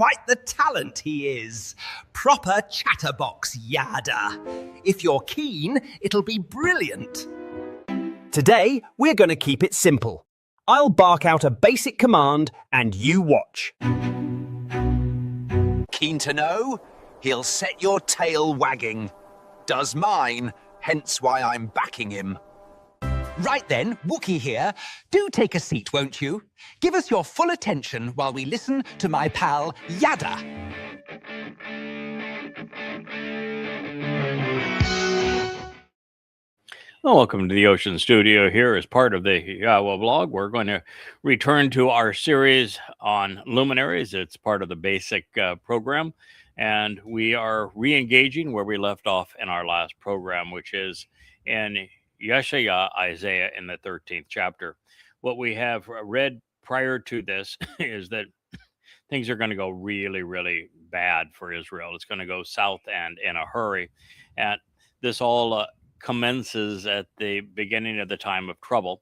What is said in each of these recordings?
quite the talent he is. Proper chatterbox yada. If you're keen, it'll be brilliant. Today, we're going to keep it simple. I'll bark out a basic command and you watch. Keen to know? He'll set your tail wagging. Does mine, hence why I'm backing him. Right then, Wookie here. Do take a seat, won't you? Give us your full attention while we listen to my pal, Yada. Well, welcome to the Ocean Studio here as part of the Yawa blog. We're going to return to our series on Luminaries. It's part of the basic program, and we are re-engaging where we left off in our last program, which is in Yeshaya, Isaiah, in the 13th chapter. What we have read prior to this is that things are going to go really, really bad for Israel. It's going to go south and in a hurry. And this all commences at the beginning of the time of trouble.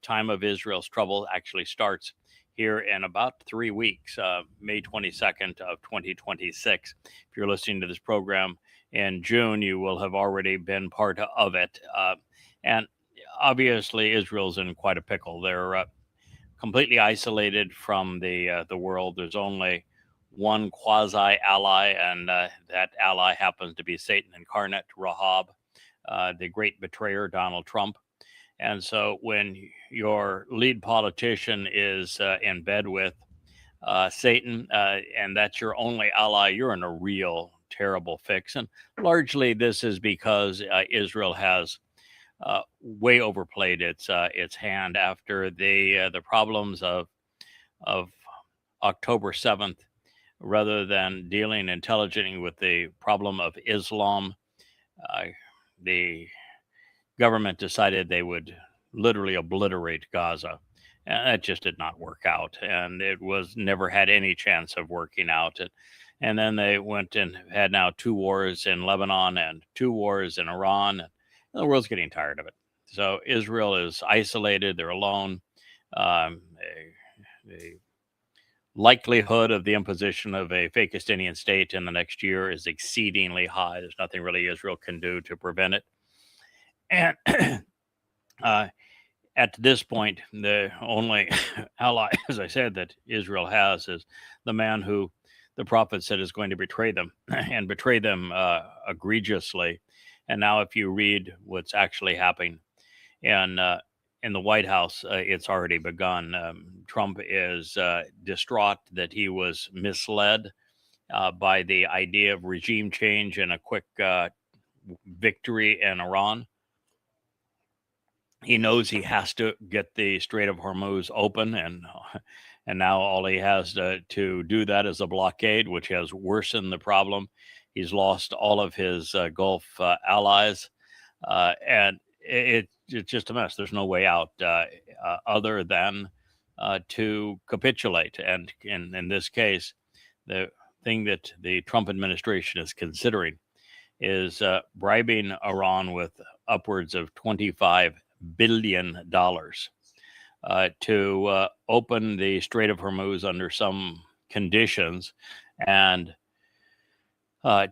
Time of Israel's trouble actually starts here in about 3 weeks, May 22nd of 2026. If you're listening to this program in June, you will have already been part of it. And obviously, Israel's in quite a pickle. They're completely isolated from the world. There's only one quasi-ally, and that ally happens to be Satan incarnate, Rahab, the great betrayer, Donald Trump. And so when your lead politician is in bed with Satan, and that's your only ally, you're in a real terrible fix. And largely this is because Israel has way overplayed its hand after the problems of October 7th. Rather than dealing intelligently with the problem of Islam, the government decided they would literally obliterate Gaza. And that just did not work out. And it was never had any chance of working out. And then they went and had now 2 wars in Lebanon and 2 wars in Iran. And the world's getting tired of it. So Israel is isolated. They're alone. The likelihood of the imposition of a Fakistinian state in the next year is exceedingly high. There's nothing really Israel can do to prevent it. And at this point, the only ally, as I said, that Israel has is the man who the prophet said is going to betray them and betray them egregiously. And now if you read what's actually happening in the White House, it's already begun. Trump is distraught that he was misled by the idea of regime change and a quick victory in Iran. He knows he has to get the Strait of Hormuz open, and now all he has to do that is a blockade, which has worsened the problem. He's lost all of his Gulf allies, and it's just a mess. There's no way out other than to capitulate. And in this case, the thing that the Trump administration is considering is bribing Iran with upwards of $25 billion to open the Strait of Hormuz under some conditions and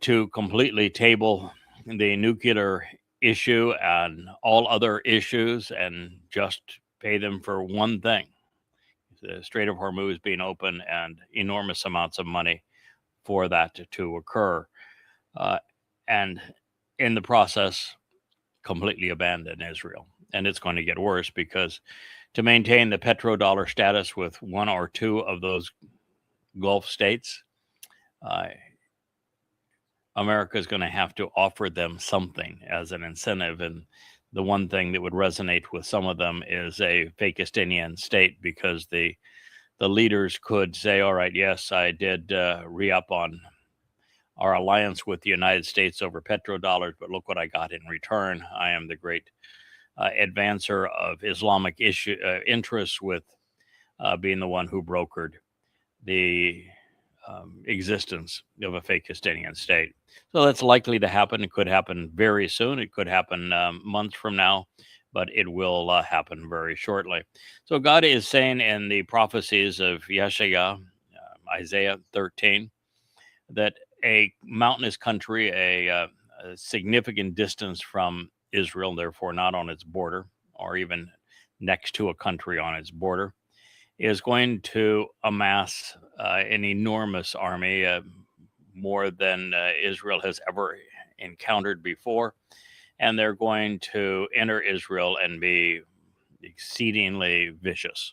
to completely table the nuclear issue and all other issues and just pay them for one thing: the Strait of Hormuz being open, and enormous amounts of money for that to occur. And in the process, completely abandon Israel. And it's going to get worse, because to maintain the petrodollar status with 1 or 2 of those Gulf states, America is going to have to offer them something as an incentive. And the one thing that would resonate with some of them is a Fakistinian state, because the leaders could say, all right, yes, I did re-up on our alliance with the United States over petrodollars, but look what I got in return. I am the great advancer of Islamic interests, with being the one who brokered the existence of a Fakistinian state. So that's likely to happen. It could happen very soon. It could happen months from now, but it will happen very shortly. So God is saying in the prophecies of Yeshaya, Isaiah 13, that a mountainous country, a significant distance from Israel, therefore not on its border or even next to a country on its border, is going to amass an enormous army, more than Israel has ever encountered before. And they're going to enter Israel and be exceedingly vicious.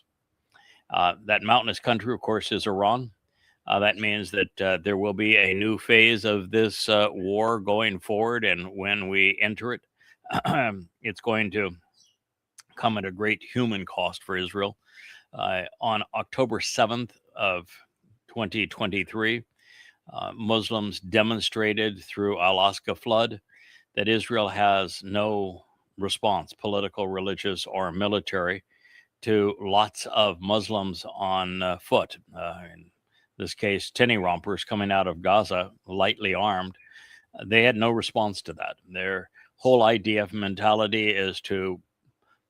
That mountainous country, of course, is Iran. That means that there will be a new phase of this war going forward. And when we enter it, it's going to come at a great human cost for Israel. On October 7th of 2023, Muslims demonstrated through Alaska flood that Israel has no response, political, religious, or military, to lots of Muslims on foot. In this case, tinny rompers coming out of Gaza, lightly armed. They had no response to that. Their whole IDF mentality is to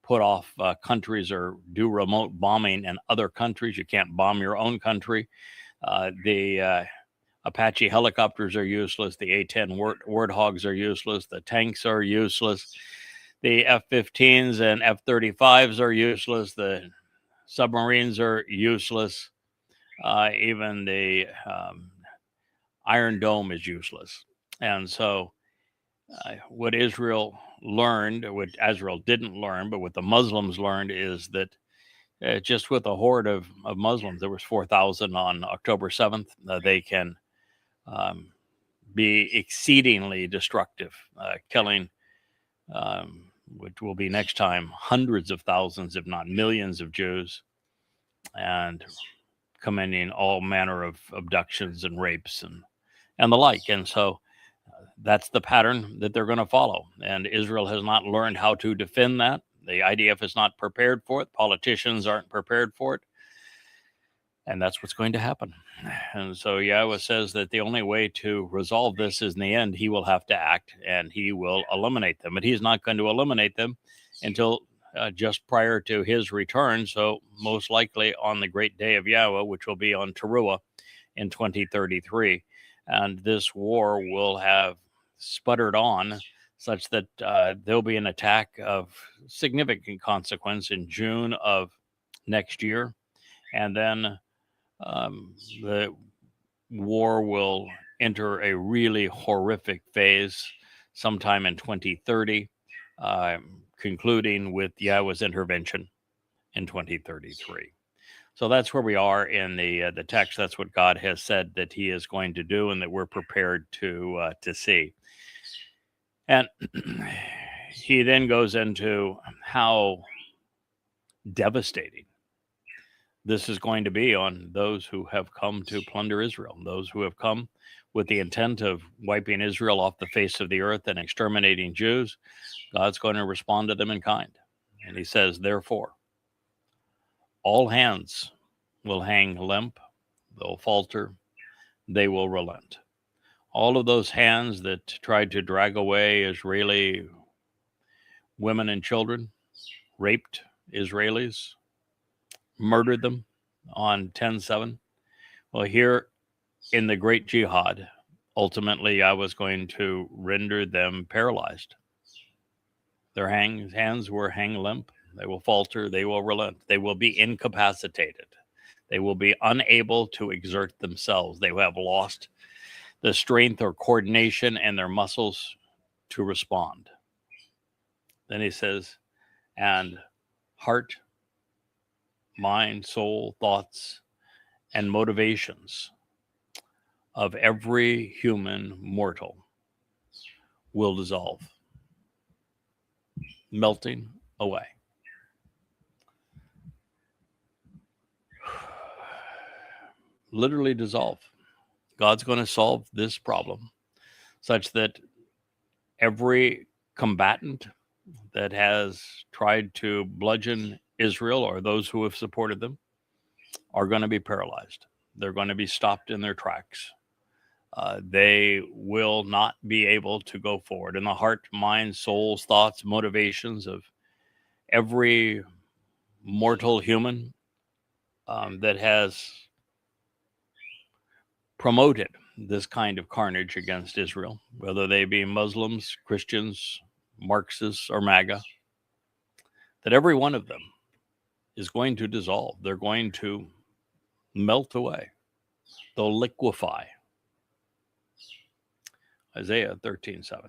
put off countries or do remote bombing in other countries. You can't bomb your own country. The Apache helicopters are useless. The A-10 Warthogs are useless. The tanks are useless. The F-15s and F-35s are useless. The submarines are useless. Even the Iron Dome is useless. And so what Israel learned, what Israel didn't learn, but what the Muslims learned is that just with a horde of Muslims, there was 4,000 on October 7th, they can be exceedingly destructive, killing, which will be next time, hundreds of thousands, if not millions of Jews, and committing all manner of abductions and rapes and the like. And so that's the pattern that they're going to follow. And Israel has not learned how to defend that. The IDF is not prepared for it. Politicians aren't prepared for it. And that's what's going to happen. And so Yahweh says that the only way to resolve this is in the end, he will have to act and he will eliminate them. But he's not going to eliminate them until just prior to his return. So most likely on the great day of Yahweh, which will be on Teruah in 2033. And this war will have sputtered on such that there'll be an attack of significant consequence in June of next year. And then the war will enter a really horrific phase sometime in 2030, concluding with Yahweh's intervention in 2033. So that's where we are in the text. That's what God has said that he is going to do and that we're prepared to see. And he then goes into how devastating this is going to be on those who have come to plunder Israel, those who have come with the intent of wiping Israel off the face of the earth and exterminating Jews. God's going to respond to them in kind. And he says, therefore, all hands will hang limp, they'll falter, they will relent. All of those hands that tried to drag away Israeli women and children, raped Israelis, murdered them on 10/7. Well, here in the Great Jihad, ultimately I was going to render them paralyzed. Their hands will hang limp. They will falter. They will relent. They will be incapacitated. They will be unable to exert themselves. They will have lost the strength or coordination and their muscles to respond. Then he says, and heart, mind, soul, thoughts, and motivations of every human mortal will dissolve, melting away. Literally dissolve. God's going to solve this problem such that every combatant that has tried to bludgeon Israel or those who have supported them are going to be paralyzed. They're going to be stopped in their tracks. They will not be able to go forward. In the heart, mind, souls, thoughts, motivations of every mortal human that has promoted this kind of carnage against Israel, whether they be Muslims, Christians, Marxists, or MAGA, that every one of them is going to dissolve. They're going to melt away. They'll liquefy. Isaiah 13:7.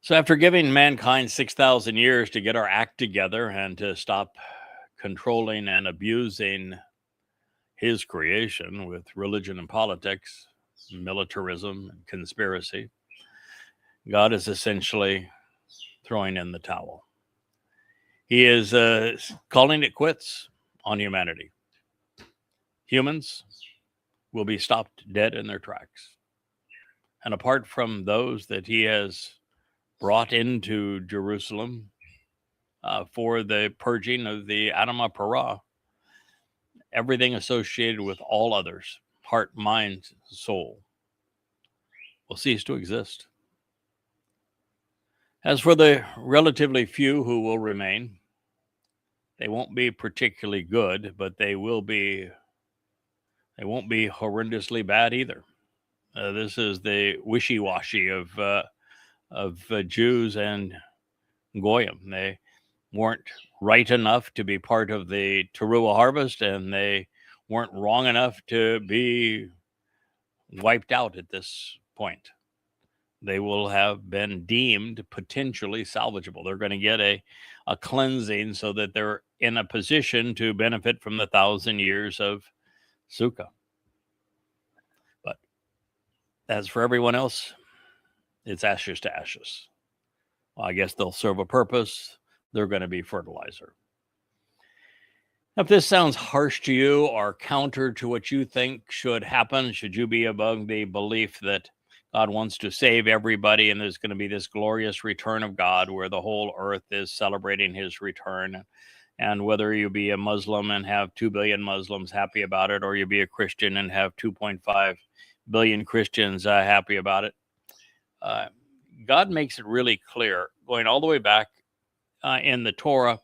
So after giving mankind 6,000 years to get our act together and to stop controlling and abusing his creation with religion and politics, militarism and conspiracy, God is essentially throwing in the towel. He is calling it quits on humanity. Humans will be stopped dead in their tracks. And apart from those that he has brought into Jerusalem for the purging of the Adamah Parah, everything associated with all others, heart, mind, soul, will cease to exist. As for the relatively few who will remain, they won't be particularly good, but they won't be horrendously bad either. This is the wishy-washy of Jews and Goyim. They weren't right enough to be part of the Teruah harvest, and they weren't wrong enough to be wiped out at this point. They will have been deemed potentially salvageable. They're going to get a cleansing so that they're in a position to benefit from the 1,000 years of Sukkah. But as for everyone else, it's ashes to ashes. Well, I guess they'll serve a purpose. They're going to be fertilizer. If this sounds harsh to you or counter to what you think should happen, should you be among the belief that God wants to save everybody and there's going to be this glorious return of God where the whole earth is celebrating his return, and whether you be a Muslim and have 2 billion Muslims happy about it, or you be a Christian and have 2.5 billion Christians happy about it, God makes it really clear, going all the way back in the Torah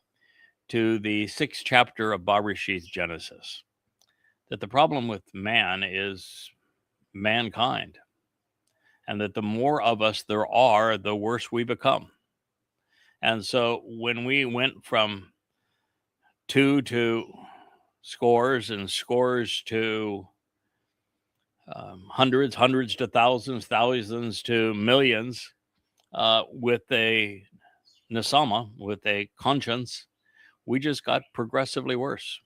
to the 6th chapter of Bereshith, Genesis, that the problem with man is mankind, and that the more of us there are, the worse we become. And so when we went from 2 to scores and scores to hundreds to thousands to millions, with a nesama, with a conscience, we just got progressively worse.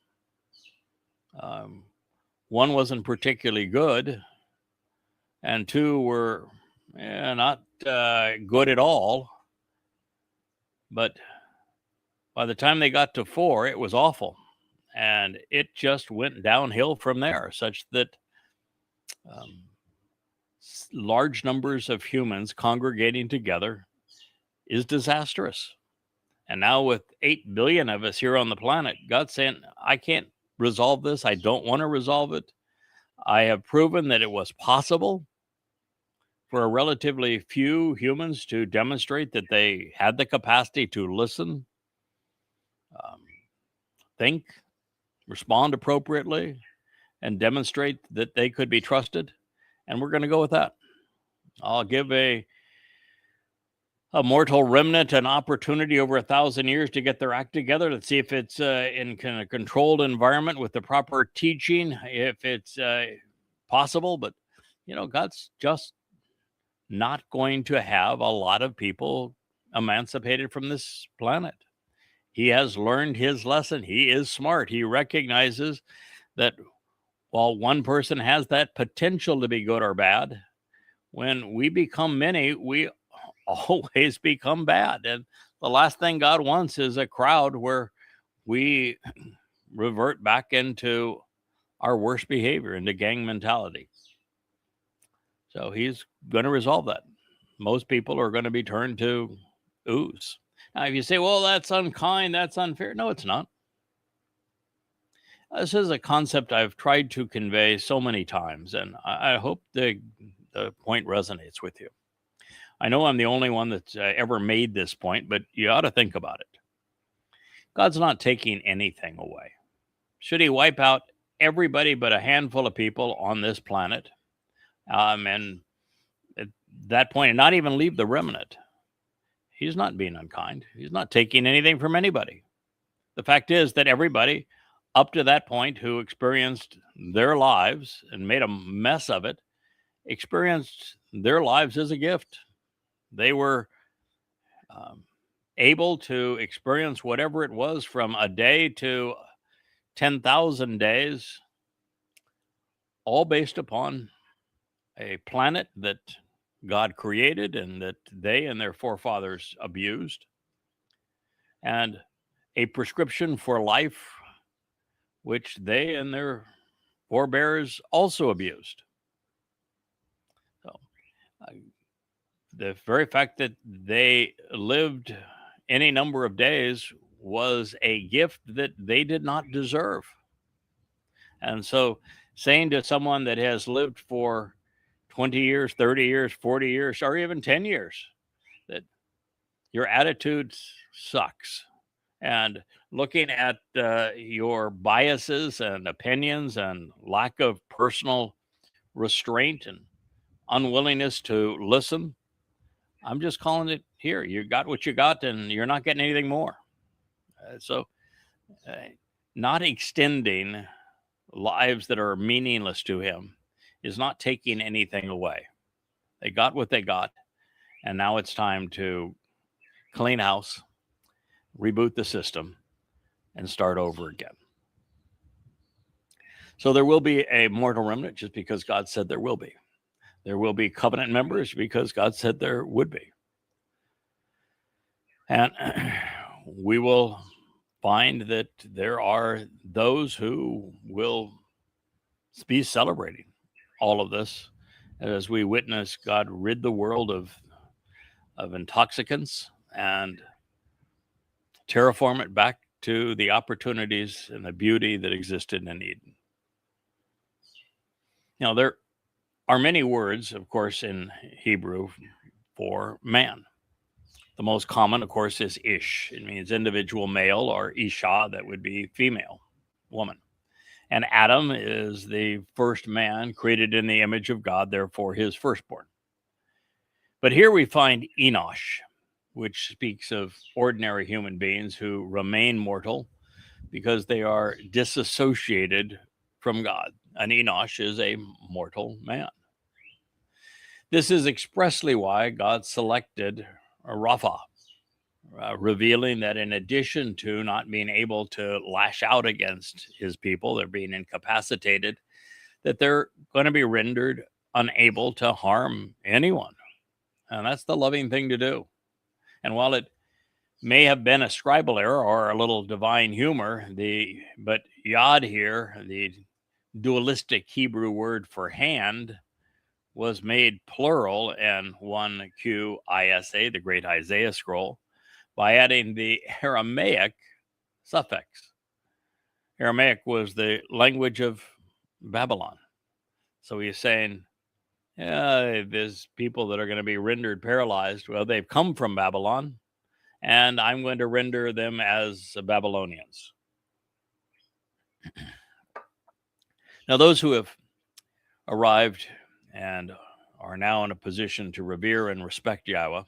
One wasn't particularly good, and 2 were not good at all. But by the time they got to 4, it was awful. And it just went downhill from there, such that large numbers of humans congregating together is disastrous. And now with 8 billion of us here on the planet, God's saying, I can't resolve this. I don't want to resolve it. I have proven that it was possible for a relatively few humans to demonstrate that they had the capacity to listen, think, respond appropriately, and demonstrate that they could be trusted. And we're going to go with that. I'll give a mortal remnant an opportunity over 1,000 years to get their act together. Let's see if it's in a controlled environment with the proper teaching, if it's possible. But, God's just not going to have a lot of people emancipated from this planet. He has learned his lesson. He is smart. He recognizes that while one person has that potential to be good or bad, when we become many, we always become bad. And the last thing God wants is a crowd where we revert back into our worst behavior, into gang mentality. So he's going to resolve that. Most people are going to be turned to ooze. Now, if you say, well, that's unkind, that's unfair. No, it's not. This is a concept I've tried to convey so many times, and I hope the point resonates with you. I know I'm the only one that's ever made this point, but you ought to think about it. God's not taking anything away. Should he wipe out everybody but a handful of people on this planet. And at that point, and not even leave the remnant. He's not being unkind. He's not taking anything from anybody. The fact is that everybody up to that point who experienced their lives and made a mess of it, experienced their lives as a gift. They were able to experience whatever it was from a day to 10,000 days, all based upon a planet that God created and that they and their forefathers abused, and a prescription for life which they and their forebears also abused. So, the very fact that they lived any number of days was a gift that they did not deserve. And so, saying to someone that has lived for 20 years, 30 years, 40 years, or even 10 years, that your attitude sucks, and looking at your biases and opinions and lack of personal restraint and unwillingness to listen, I'm just calling it here. You got what you got, and you're not getting anything more. So, not extending lives that are meaningless to him is not taking anything away. They got what they got, and now it's time to clean house, reboot the system, and start over again. So there will be a mortal remnant just because God said there will be. There will be covenant members because God said there would be. And we will find that there are those who will be celebrating all of this as we witness God rid the world of intoxicants and terraform it back to the opportunities and the beauty that existed in Eden. Now, there are many words, of course, in Hebrew for man. The most common, of course, is ish. It means individual male, or isha, that would be female, woman. And Adam is the first man created in the image of God, therefore his firstborn. But here we find Enosh, which speaks of ordinary human beings who remain mortal because they are disassociated from God. An Enosh is a mortal man. This is expressly why God selected Rapha, revealing that in addition to not being able to lash out against his people, they're being incapacitated, that they're going to be rendered unable to harm anyone. And that's the loving thing to do. And while it may have been a scribal error or a little divine humor, but yod here, the dualistic Hebrew word for hand, was made plural in 1QISA, the great Isaiah scroll, by adding the Aramaic suffix. Aramaic was the language of Babylon. So he's saying, yeah, there's people that are going to be rendered paralyzed. Well, they've come from Babylon, and I'm going to render them as Babylonians. Now, those who have arrived and are now in a position to revere and respect Yahweh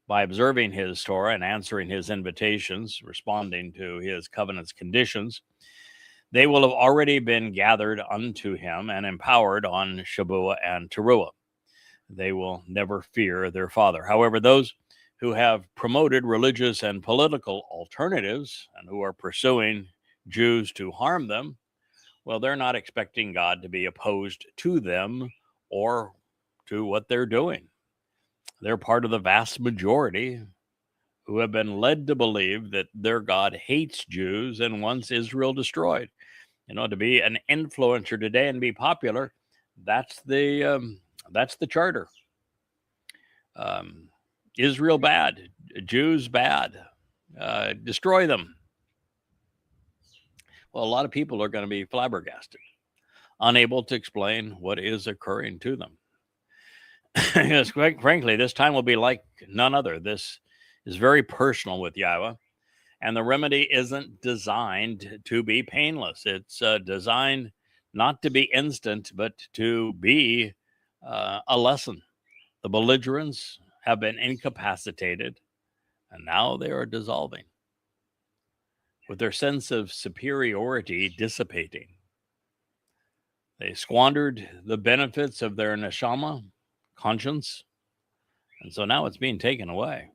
by observing his Torah and answering his invitations, responding to his covenant's conditions, they will have already been gathered unto him and empowered on Shabuah and Teruah. They will never fear their father. However, those who have promoted religious and political alternatives and who are pursuing Jews to harm them, well, they're not expecting God to be opposed to them or to what they're doing. They're part of the vast majority who have been led to believe that their God hates Jews and wants Israel destroyed. You know, to be an influencer today and be popular, that's the charter. Israel bad, Jews bad, destroy them. Well, a lot of people are going to be flabbergasted, unable to explain what is occurring to them. Yes, quite frankly, this time will be like none other. This is very personal with Yahweh, and the remedy isn't designed to be painless. It's designed not to be instant, but to be a lesson. The belligerents have been incapacitated, and now they are dissolving, with their sense of superiority dissipating. They squandered the benefits of their neshama, conscience, and so now it's being taken away.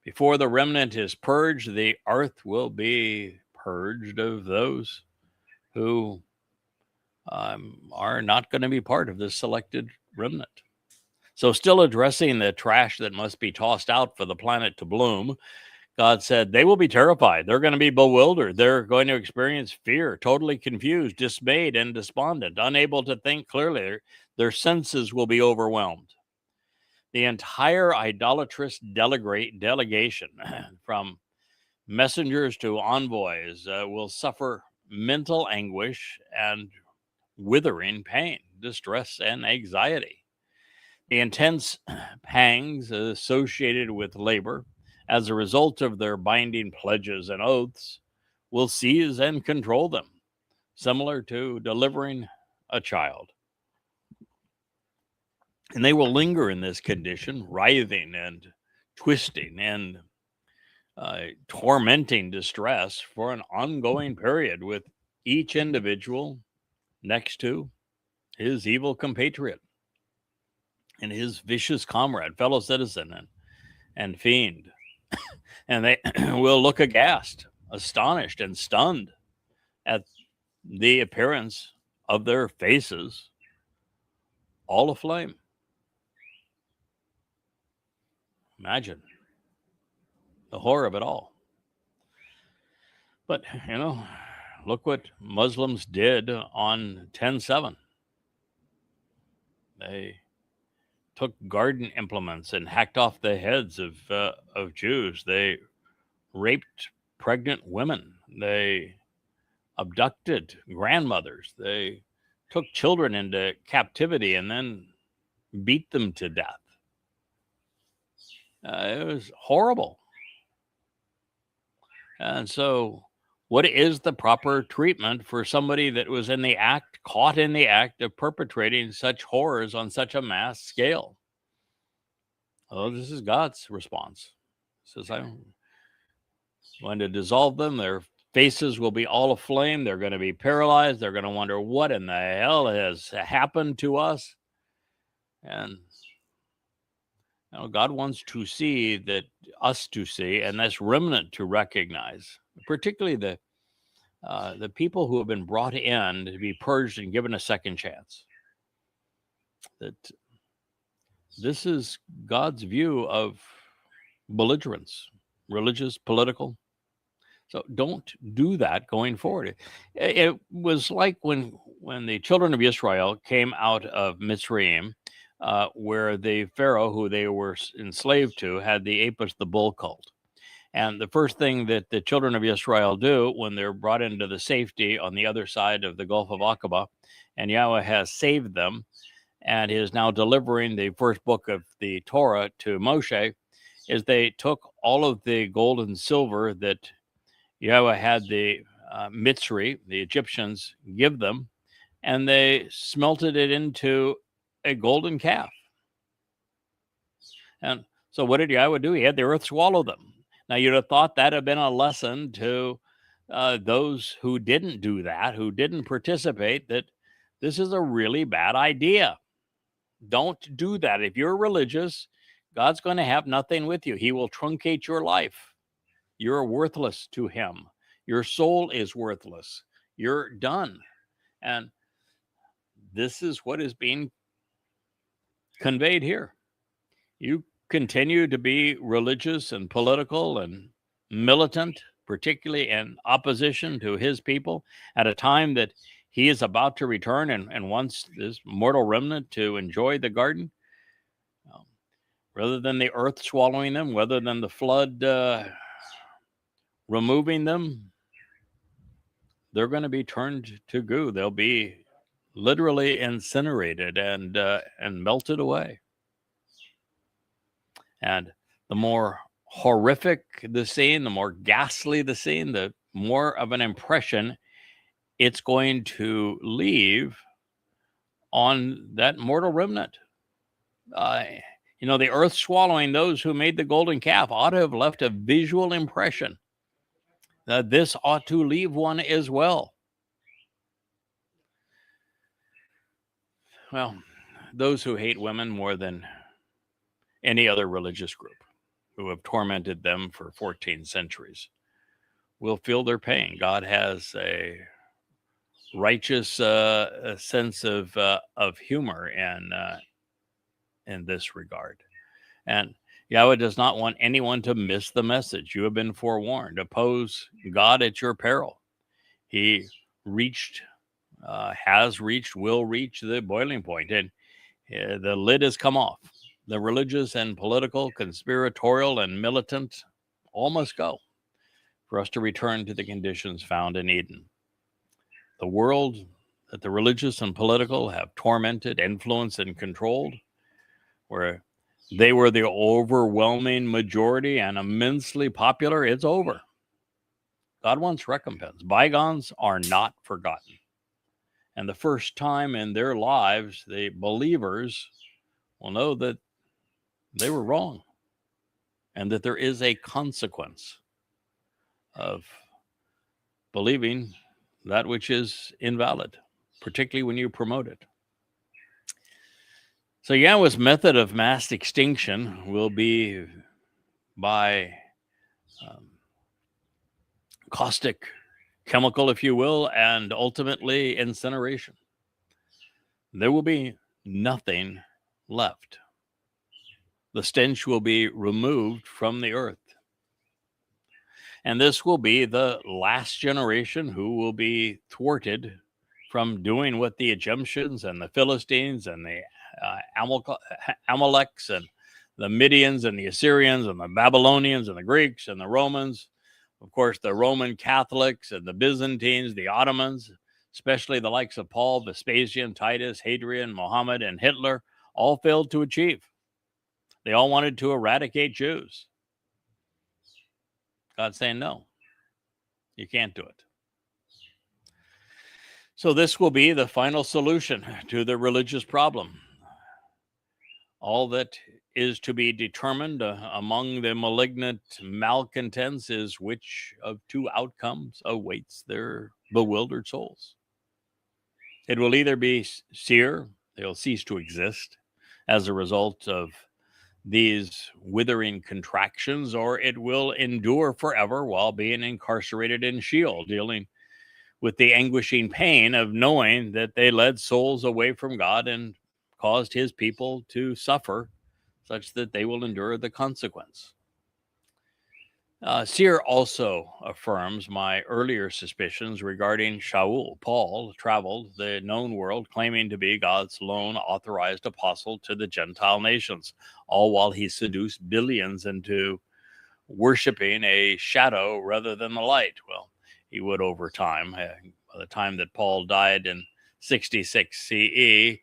Before the remnant is purged, the earth will be purged of those who are not going to be part of this selected remnant. So, still addressing the trash that must be tossed out for the planet to bloom, God said they will be terrified. They're going to be bewildered. They're going to experience fear, totally confused, dismayed, and despondent, unable to think clearly. Their senses will be overwhelmed. The entire idolatrous delegation, from messengers to envoys, will suffer mental anguish and withering pain, distress, and anxiety. The intense pangs associated with labor as a result of their binding pledges and oaths will seize and control them, similar to delivering a child. And they will linger in this condition, writhing and twisting and tormenting distress for an ongoing period, with each individual next to his evil compatriot and his vicious comrade, fellow citizen, and fiend. And they will look aghast, astonished, and stunned at the appearance of their faces, all aflame. Imagine the horror of it all. But, look what Muslims did on 10/7. They took garden implements and hacked off the heads of Jews. They raped pregnant women. They abducted grandmothers. They took children into captivity and then beat them to death. It was horrible. And so, what is the proper treatment for somebody that was caught in the act of perpetrating such horrors on such a mass scale? Oh, this is God's response. He says, I'm going to dissolve them. Their faces will be all aflame. They're going to be paralyzed. They're going to wonder what in the hell has happened to us. And God wants to see us to see, and this remnant to recognize, particularly the people who have been brought in to be purged and given a second chance. That this is God's view of belligerence, religious, political. So don't do that going forward. It was like when the children of Israel came out of Mitzrayim, where the Pharaoh, who they were enslaved to, had the Apis the bull cult. And the first thing that the children of Israel do when they're brought into the safety on the other side of the Gulf of Aqaba, and Yahweh has saved them and is now delivering the first book of the Torah to Moshe, is they took all of the gold and silver that Yahweh had the Mitzri, the Egyptians, give them, and they smelted it into a golden calf. And so what did Yahweh do? He had the earth swallow them. Now, you'd have thought that had been a lesson to those who didn't do that, who didn't participate, that this is a really bad idea. Don't do that. If you're religious, God's going to have nothing with you. He will truncate your life. You're worthless to him. Your soul is worthless. You're done. And this is what is being conveyed here. You continue to be religious and political and militant, particularly in opposition to his people, at a time that he is about to return and wants this mortal remnant to enjoy the garden. Rather than the earth swallowing them, rather than the flood removing them, they're going to be turned to goo. They'll be literally incinerated and melted away. And the more horrific the scene, the more ghastly the scene, the more of an impression it's going to leave on that mortal remnant. The earth swallowing those who made the golden calf ought to have left a visual impression that this ought to leave one as well. Well, those who hate women more than any other religious group, who have tormented them for 14 centuries, will feel their pain. God has a righteous a sense of humor in this regard. And Yahweh does not want anyone to miss the message. You have been forewarned. Oppose God at your peril. He has reached, will reach the boiling point, and the lid has come off. The religious and political, conspiratorial and militant all must go for us to return to the conditions found in Eden. The world that the religious and political have tormented, influenced, and controlled, where they were the overwhelming majority and immensely popular, it's over. God wants recompense. Bygones are not forgotten. And the first time in their lives, the believers will know that they were wrong and that there is a consequence of believing that which is invalid, particularly when you promote it. So Yahweh's method of mass extinction will be by caustic chemical, if you will, and ultimately incineration. There will be nothing left. The stench will be removed from the earth. And this will be the last generation who will be thwarted from doing what the Egyptians and the Philistines and the Amaleks and the Midians and the Assyrians and the Babylonians and the Greeks and the Romans, of course, the Roman Catholics and the Byzantines, the Ottomans, especially the likes of Paul, Vespasian, Titus, Hadrian, Muhammad, and Hitler, all failed to achieve. They all wanted to eradicate Jews. God's saying, no, you can't do it. So this will be the final solution to the religious problem. All that is to be determined among the malignant malcontents is which of two outcomes awaits their bewildered souls. It will either be seer, they'll cease to exist as a result of these withering contractions, or it will endure forever while being incarcerated in Sheol, dealing with the anguishing pain of knowing that they led souls away from God and caused his people to suffer such that they will endure the consequence. Seer also affirms my earlier suspicions regarding Shaul. Paul traveled the known world claiming to be God's lone authorized apostle to the Gentile nations, all while he seduced billions into worshiping a shadow rather than the light. Well, he would over time. By the time that Paul died in 66 CE,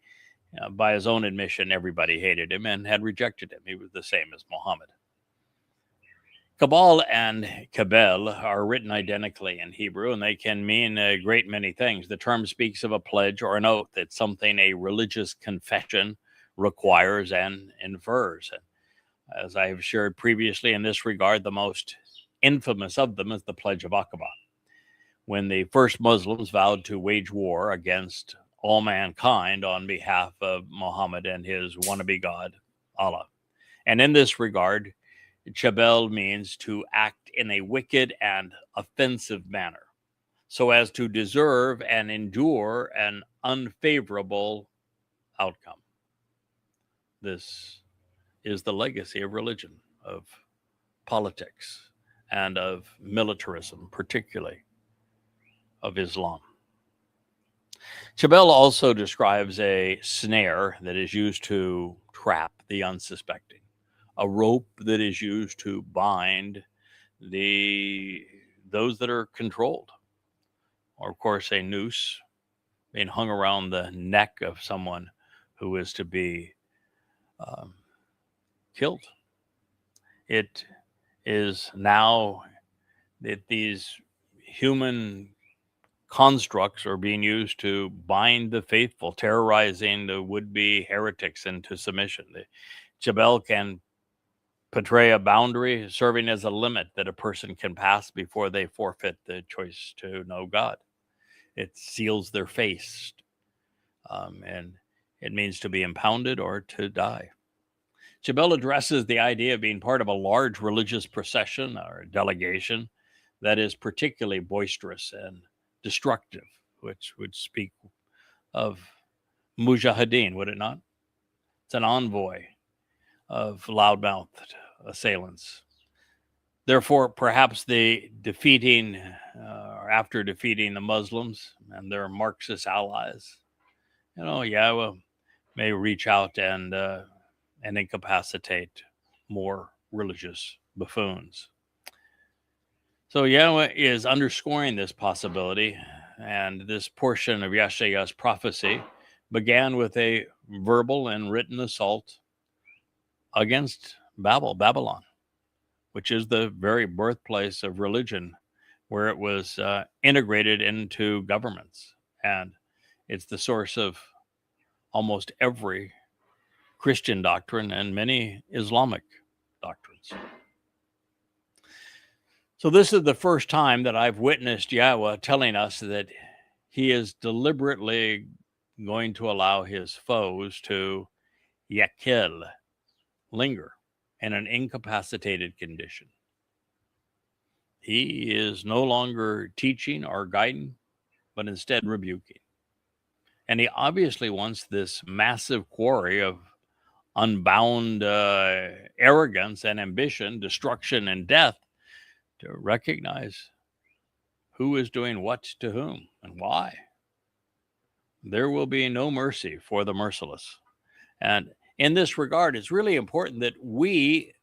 by his own admission, everybody hated him and had rejected him. He was the same as Muhammad. Cabal and Kabel are written identically in Hebrew, and they can mean a great many things. The term speaks of a pledge or an oath. It's something a religious confession requires and infers. And as I have shared previously in this regard, the most infamous of them is the Pledge of Aqaba, when the first Muslims vowed to wage war against all mankind on behalf of Muhammad and his wannabe God, Allah. And in this regard, Chabel means to act in a wicked and offensive manner, so as to deserve and endure an unfavorable outcome. This is the legacy of religion, of politics, and of militarism, particularly of Islam. Chabel also describes a snare that is used to trap the unsuspecting, a rope that is used to bind those that are controlled, or of course a noose being hung around the neck of someone who is to be killed. It is now that these human constructs are being used to bind the faithful, terrorizing the would-be heretics into submission. The Jebel can portray a boundary serving as a limit that a person can pass before they forfeit the choice to know God. It seals their face, and it means to be impounded or to die. Jebel addresses the idea of being part of a large religious procession or delegation that is particularly boisterous and destructive, which would speak of mujahideen, would it not? It's an envoy of loudmouthed assailants. Therefore, perhaps the defeating, or after defeating the Muslims and their Marxist allies, Yahweh may reach out and incapacitate more religious buffoons. So Yahweh is underscoring this possibility, and this portion of Yeshaya's prophecy began with a verbal and written assault against Babylon, which is the very birthplace of religion, where it was integrated into governments. And it's the source of almost every Christian doctrine and many Islamic doctrines. So this is the first time that I've witnessed Yahweh telling us that he is deliberately going to allow his foes to yakil, linger, in an incapacitated condition. He is no longer teaching or guiding, but instead rebuking. And he obviously wants this massive quarry of unbound arrogance and ambition, destruction and death, to recognize who is doing what to whom and why. There will be no mercy for the merciless. And in this regard, it's really important that we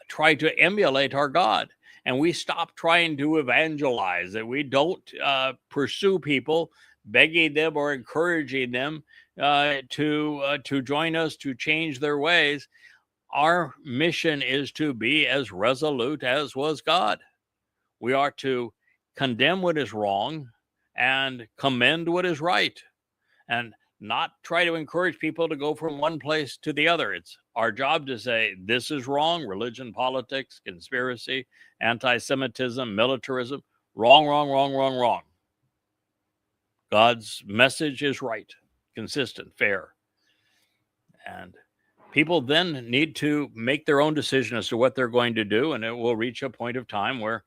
try to emulate our God, and we stop trying to evangelize, that we don't pursue people, begging them or encouraging them to join us, to change their ways. Our mission is to be as resolute as was God. We are to condemn what is wrong and commend what is right, and not try to encourage people to go from one place to the other. It's our job to say, this is wrong: religion, politics, conspiracy, anti-Semitism, militarism. Wrong, wrong, wrong, wrong, wrong. God's message is right, consistent, fair. And people then need to make their own decision as to what they're going to do, and it will reach a point of time where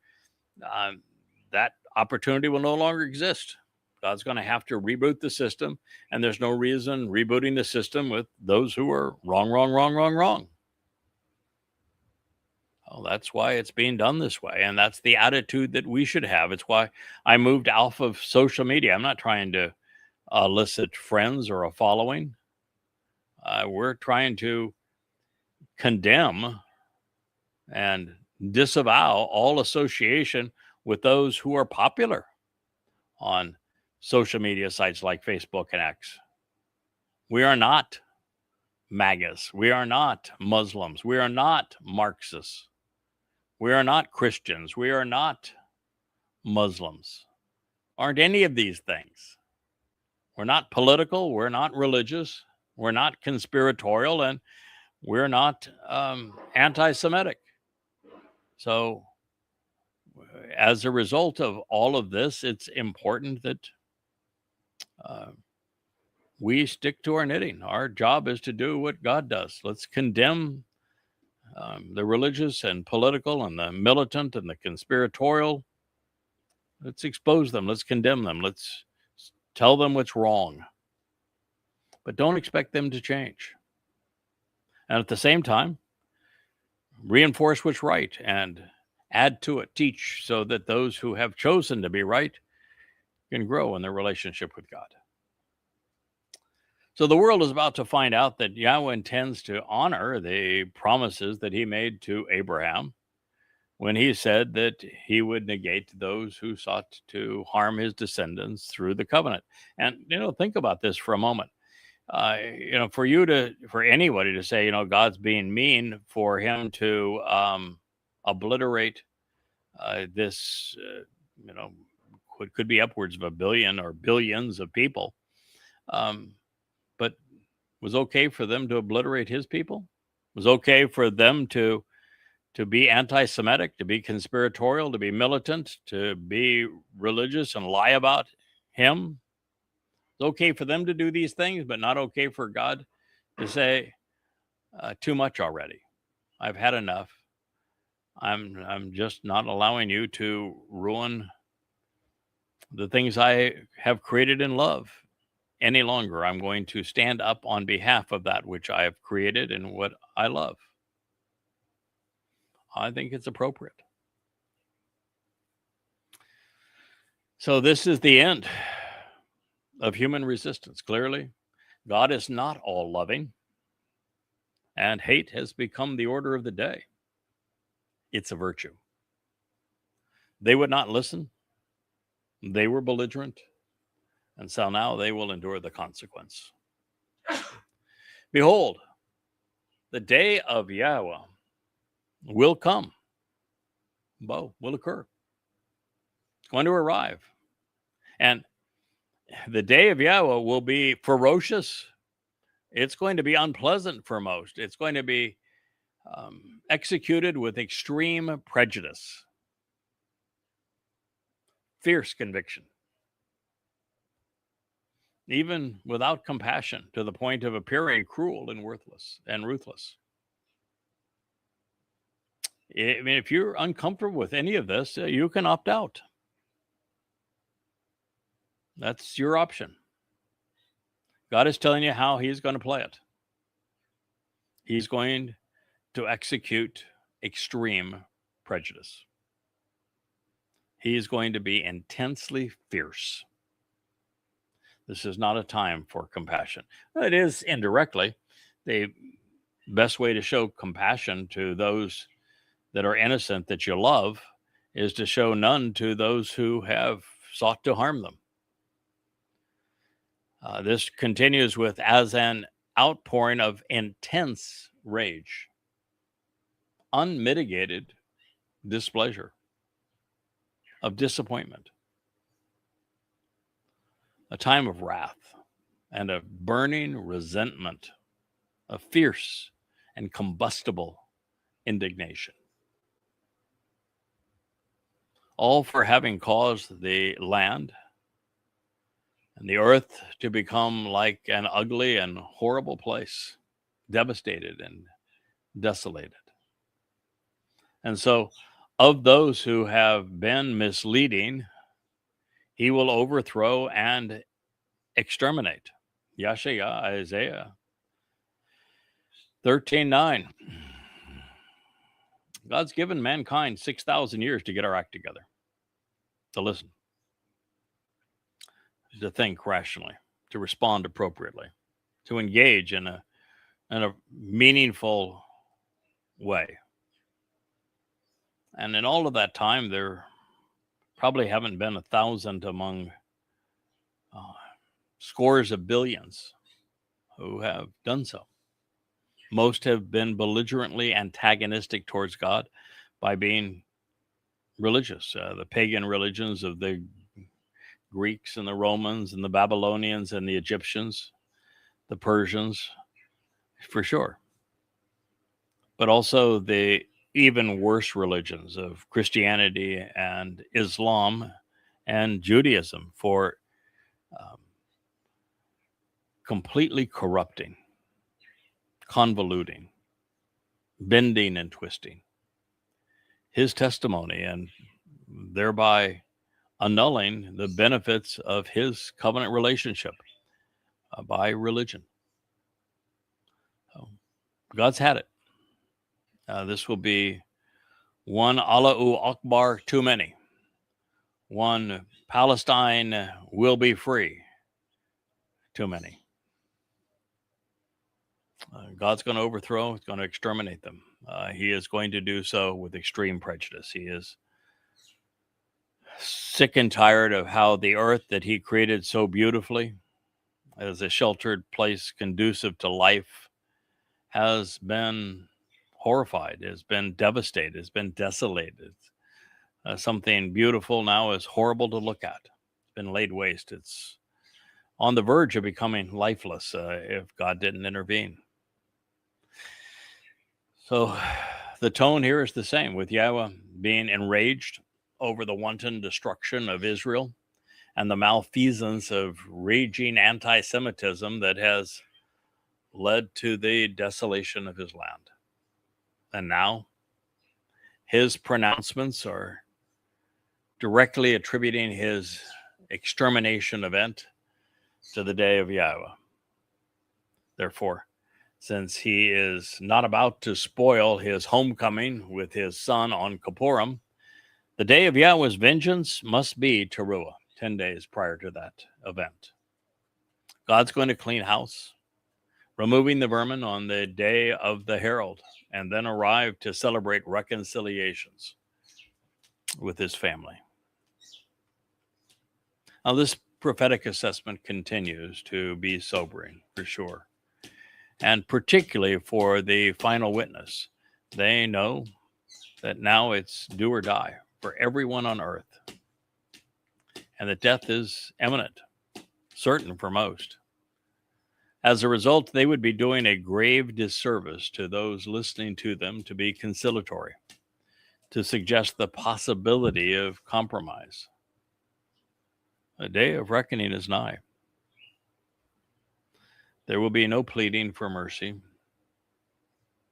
that opportunity will no longer exist. God's going to have to reboot the system, and there's no reason rebooting the system with those who are wrong, wrong, wrong, wrong, wrong. Well, that's why it's being done this way, and that's the attitude that we should have. It's why I moved off of social media. I'm not trying to elicit friends or a following. We're trying to condemn and disavow all association with those who are popular on social media sites like Facebook and X. We are not MAGAs. We are not Muslims. We are not Marxists. We are not Christians. We are not Muslims. Aren't any of these things. We're not political. We're not religious. We're not conspiratorial, and we're not anti-Semitic. So as a result of all of this, it's important that we stick to our knitting. Our job is to do what God does. Let's condemn the religious and political and the militant and the conspiratorial. Let's expose them. Let's condemn them. Let's tell them what's wrong. But don't expect them to change. And at the same time, reinforce what's right and add to it, teach, so that those who have chosen to be right can grow in their relationship with God. So the world is about to find out that Yahweh intends to honor the promises that he made to Abraham when he said that he would negate those who sought to harm his descendants through the covenant. And, think about this for a moment. For anybody to say, God's being mean, for him to obliterate this, it could be upwards of 1 billion or billions of people. But was okay for them to obliterate his people? Was okay for them to be anti-Semitic, to be conspiratorial, to be militant, to be religious and lie about him? It's okay for them to do these things, but not okay for God to say, too much already. I've had enough. I'm just not allowing you to ruin the things I have created in love any longer. I'm going to stand up on behalf of that which I have created and what I love. I think it's appropriate. So this is the end of human resistance. Clearly, God is not all loving, and hate has become the order of the day. It's a virtue. They would not listen. They were belligerent, and so now they will endure the consequence. Behold, the day of Yahweh will come. Will occur. It's going to arrive. And the day of Yahweh will be ferocious. It's going to be unpleasant for most. It's going to be executed with extreme prejudice, fierce conviction, even without compassion, to the point of appearing cruel and worthless and ruthless. I mean, if you're uncomfortable with any of this, you can opt out. That's your option. God is telling you how he's going to play it. He's going to execute extreme prejudice. He is going to be intensely fierce. This is not a time for compassion. It is indirectly. The best way to show compassion to those that are innocent that you love is to show none to those who have sought to harm them. This continues with as an outpouring of intense rage, unmitigated displeasure, of disappointment, a time of wrath and of burning resentment, of fierce and combustible indignation. All for having caused the land and the earth to become like an ugly and horrible place, devastated and desolated. And so, of those who have been misleading, he will overthrow and exterminate. Yashaya, Isaiah 13:9. God's given mankind 6,000 years to get our act together, to listen, to think rationally, to respond appropriately, to engage in a meaningful way. And in all of that time, there probably haven't been 1,000 among scores of billions who have done so. Most have been belligerently antagonistic towards God by being religious. The pagan religions of the Greeks and the Romans and the Babylonians and the Egyptians, the Persians, for sure. But also the even worse religions of Christianity and Islam and Judaism for completely corrupting, convoluting, bending and twisting his testimony and thereby annulling the benefits of his covenant relationship by religion. God's had it. This will be one Allahu Akbar too many. One Palestine will be free too many. God's going to overthrow, he's going to exterminate them. He is going to do so with extreme prejudice. He is sick and tired of how the earth that he created so beautifully as a sheltered place conducive to life has been horrified, has been devastated, has been desolated. Something beautiful now is horrible to look at. It's been laid waste. It's on the verge of becoming lifeless if God didn't intervene. So the tone here is the same, with Yahweh being enraged over the wanton destruction of Israel and the malfeasance of raging anti-Semitism that has led to the desolation of his land. And now his pronouncements are directly attributing his extermination event to the day of Yahweh. Therefore, since he is not about to spoil his homecoming with his son on Kippurim, the day of Yahweh's vengeance must be Teruah, 10 days prior to that event. God's going to clean house, removing the vermin on the day of the herald, and then arrive to celebrate reconciliations with his family. Now, this prophetic assessment continues to be sobering, for sure, and particularly for the final witness. They know that now it's do or die for everyone on earth, and that death is imminent, certain for most. As a result, they would be doing a grave disservice to those listening to them to be conciliatory, to suggest the possibility of compromise. The day of reckoning is nigh. There will be no pleading for mercy. There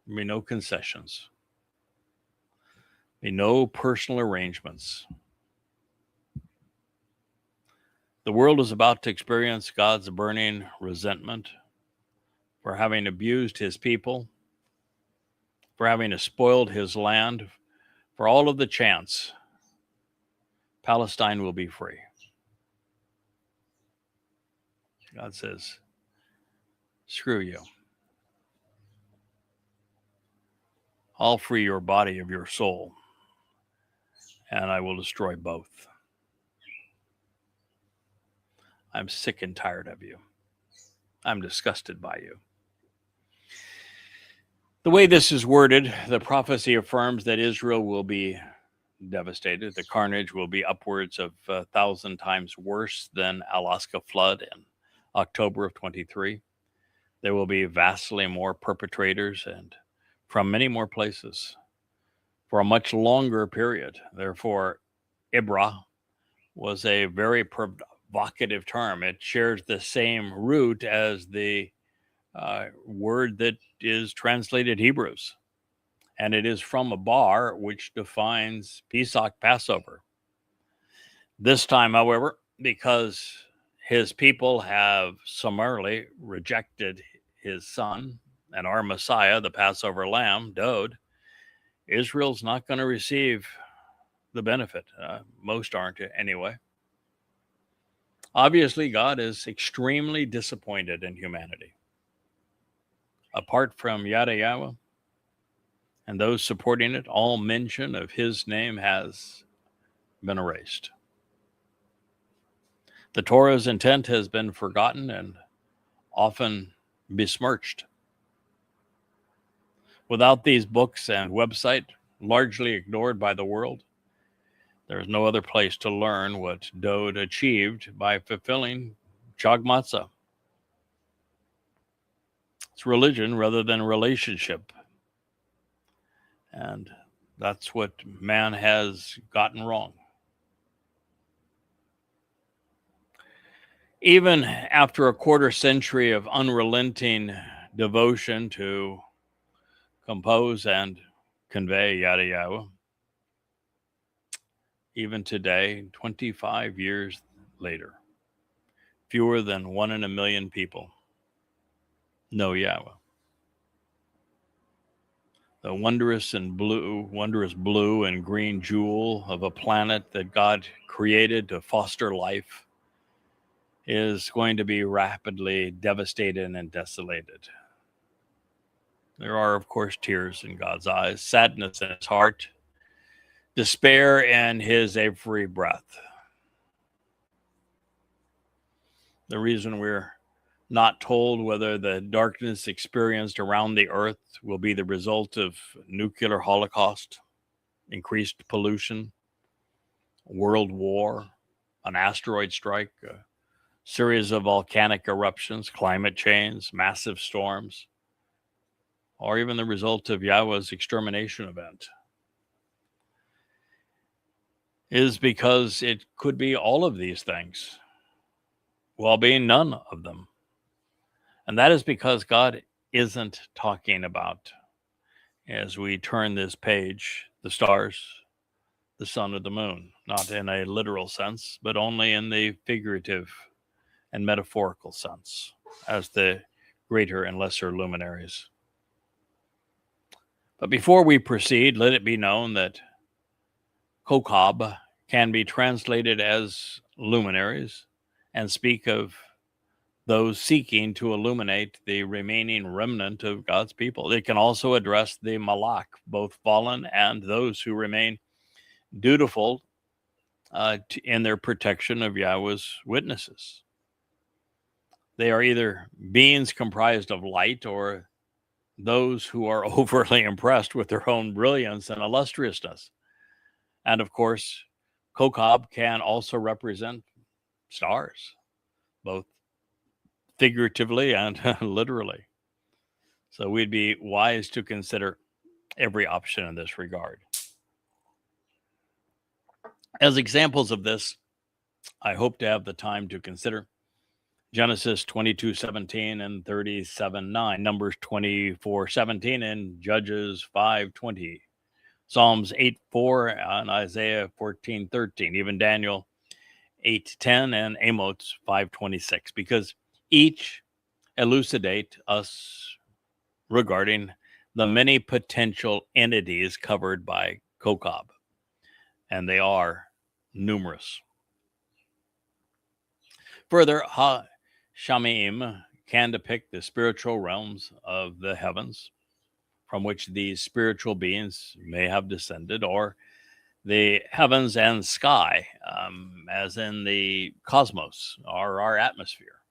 will be no concessions. There will be no personal arrangements. The world is about to experience God's burning resentment for having abused his people, for having spoiled his land, for all of the chance Palestine will be free. God says, screw you. I'll free your body of your soul, and I will destroy both. I'm sick and tired of you. I'm disgusted by you. The way this is worded, the prophecy affirms that Israel will be devastated. The carnage will be upwards of 1,000 times worse than Alaska flood in October of 23. There will be vastly more perpetrators and from many more places for a much longer period. Therefore, Ibra was a very provocative term. It shares the same root as the word that is translated Hebrews. And it is from a bar which defines Pesach, Passover. This time, however, because his people have summarily rejected his son and our Messiah, the Passover lamb, Dode, Israel's not going to receive the benefit. Most aren't anyway. Obviously, God is extremely disappointed in humanity. Apart from Yada Yahweh and those supporting it, all mention of his name has been erased. The Torah's intent has been forgotten and often besmirched. Without these books and website, largely ignored by the world, there is no other place to learn what Dode achieved by fulfilling Chag Matzah. It's religion rather than relationship. And that's what man has gotten wrong. Even after a quarter century of unrelenting devotion to compose and convey Yada Yahweh, even today, 25 years later, fewer than 1 in a million people know Yahweh. The wondrous blue and green jewel of a planet that God created to foster life is going to be rapidly devastated and desolated. There are, of course, tears in God's eyes, sadness in his heart, despair in his every breath. The reason we're not told whether the darkness experienced around the earth will be the result of nuclear holocaust, increased pollution, world war, an asteroid strike, a series of volcanic eruptions, climate change, massive storms, or even the result of Yahweh's extermination event, is because it could be all of these things while being none of them. And that is because God isn't talking about, as we turn this page, the stars, the sun, or the moon, not in a literal sense, but only in the figurative and metaphorical sense, as the greater and lesser luminaries. But before we proceed, let it be known that Kokab can be translated as luminaries and speak of those seeking to illuminate the remaining remnant of God's people. It can also address the Malak, both fallen and those who remain dutiful in their protection of Yahweh's witnesses. They are either beings comprised of light or those who are overly impressed with their own brilliance and illustriousness. And of course, Kokab can also represent stars, both figuratively and literally. So we'd be wise to consider every option in this regard. As examples of this, I hope to have the time to consider Genesis 22:17 and 37:9, Numbers 24:17, and Judges 5:20, Psalms 8:4 and Isaiah 14:13, even Daniel 8:10 and Amos 5:26, because each elucidate us regarding the many potential entities covered by Kokab, and they are numerous. Further, Ha-Shamim can depict the spiritual realms of the heavens from which these spiritual beings may have descended, or the heavens and sky, as in the cosmos or our atmosphere.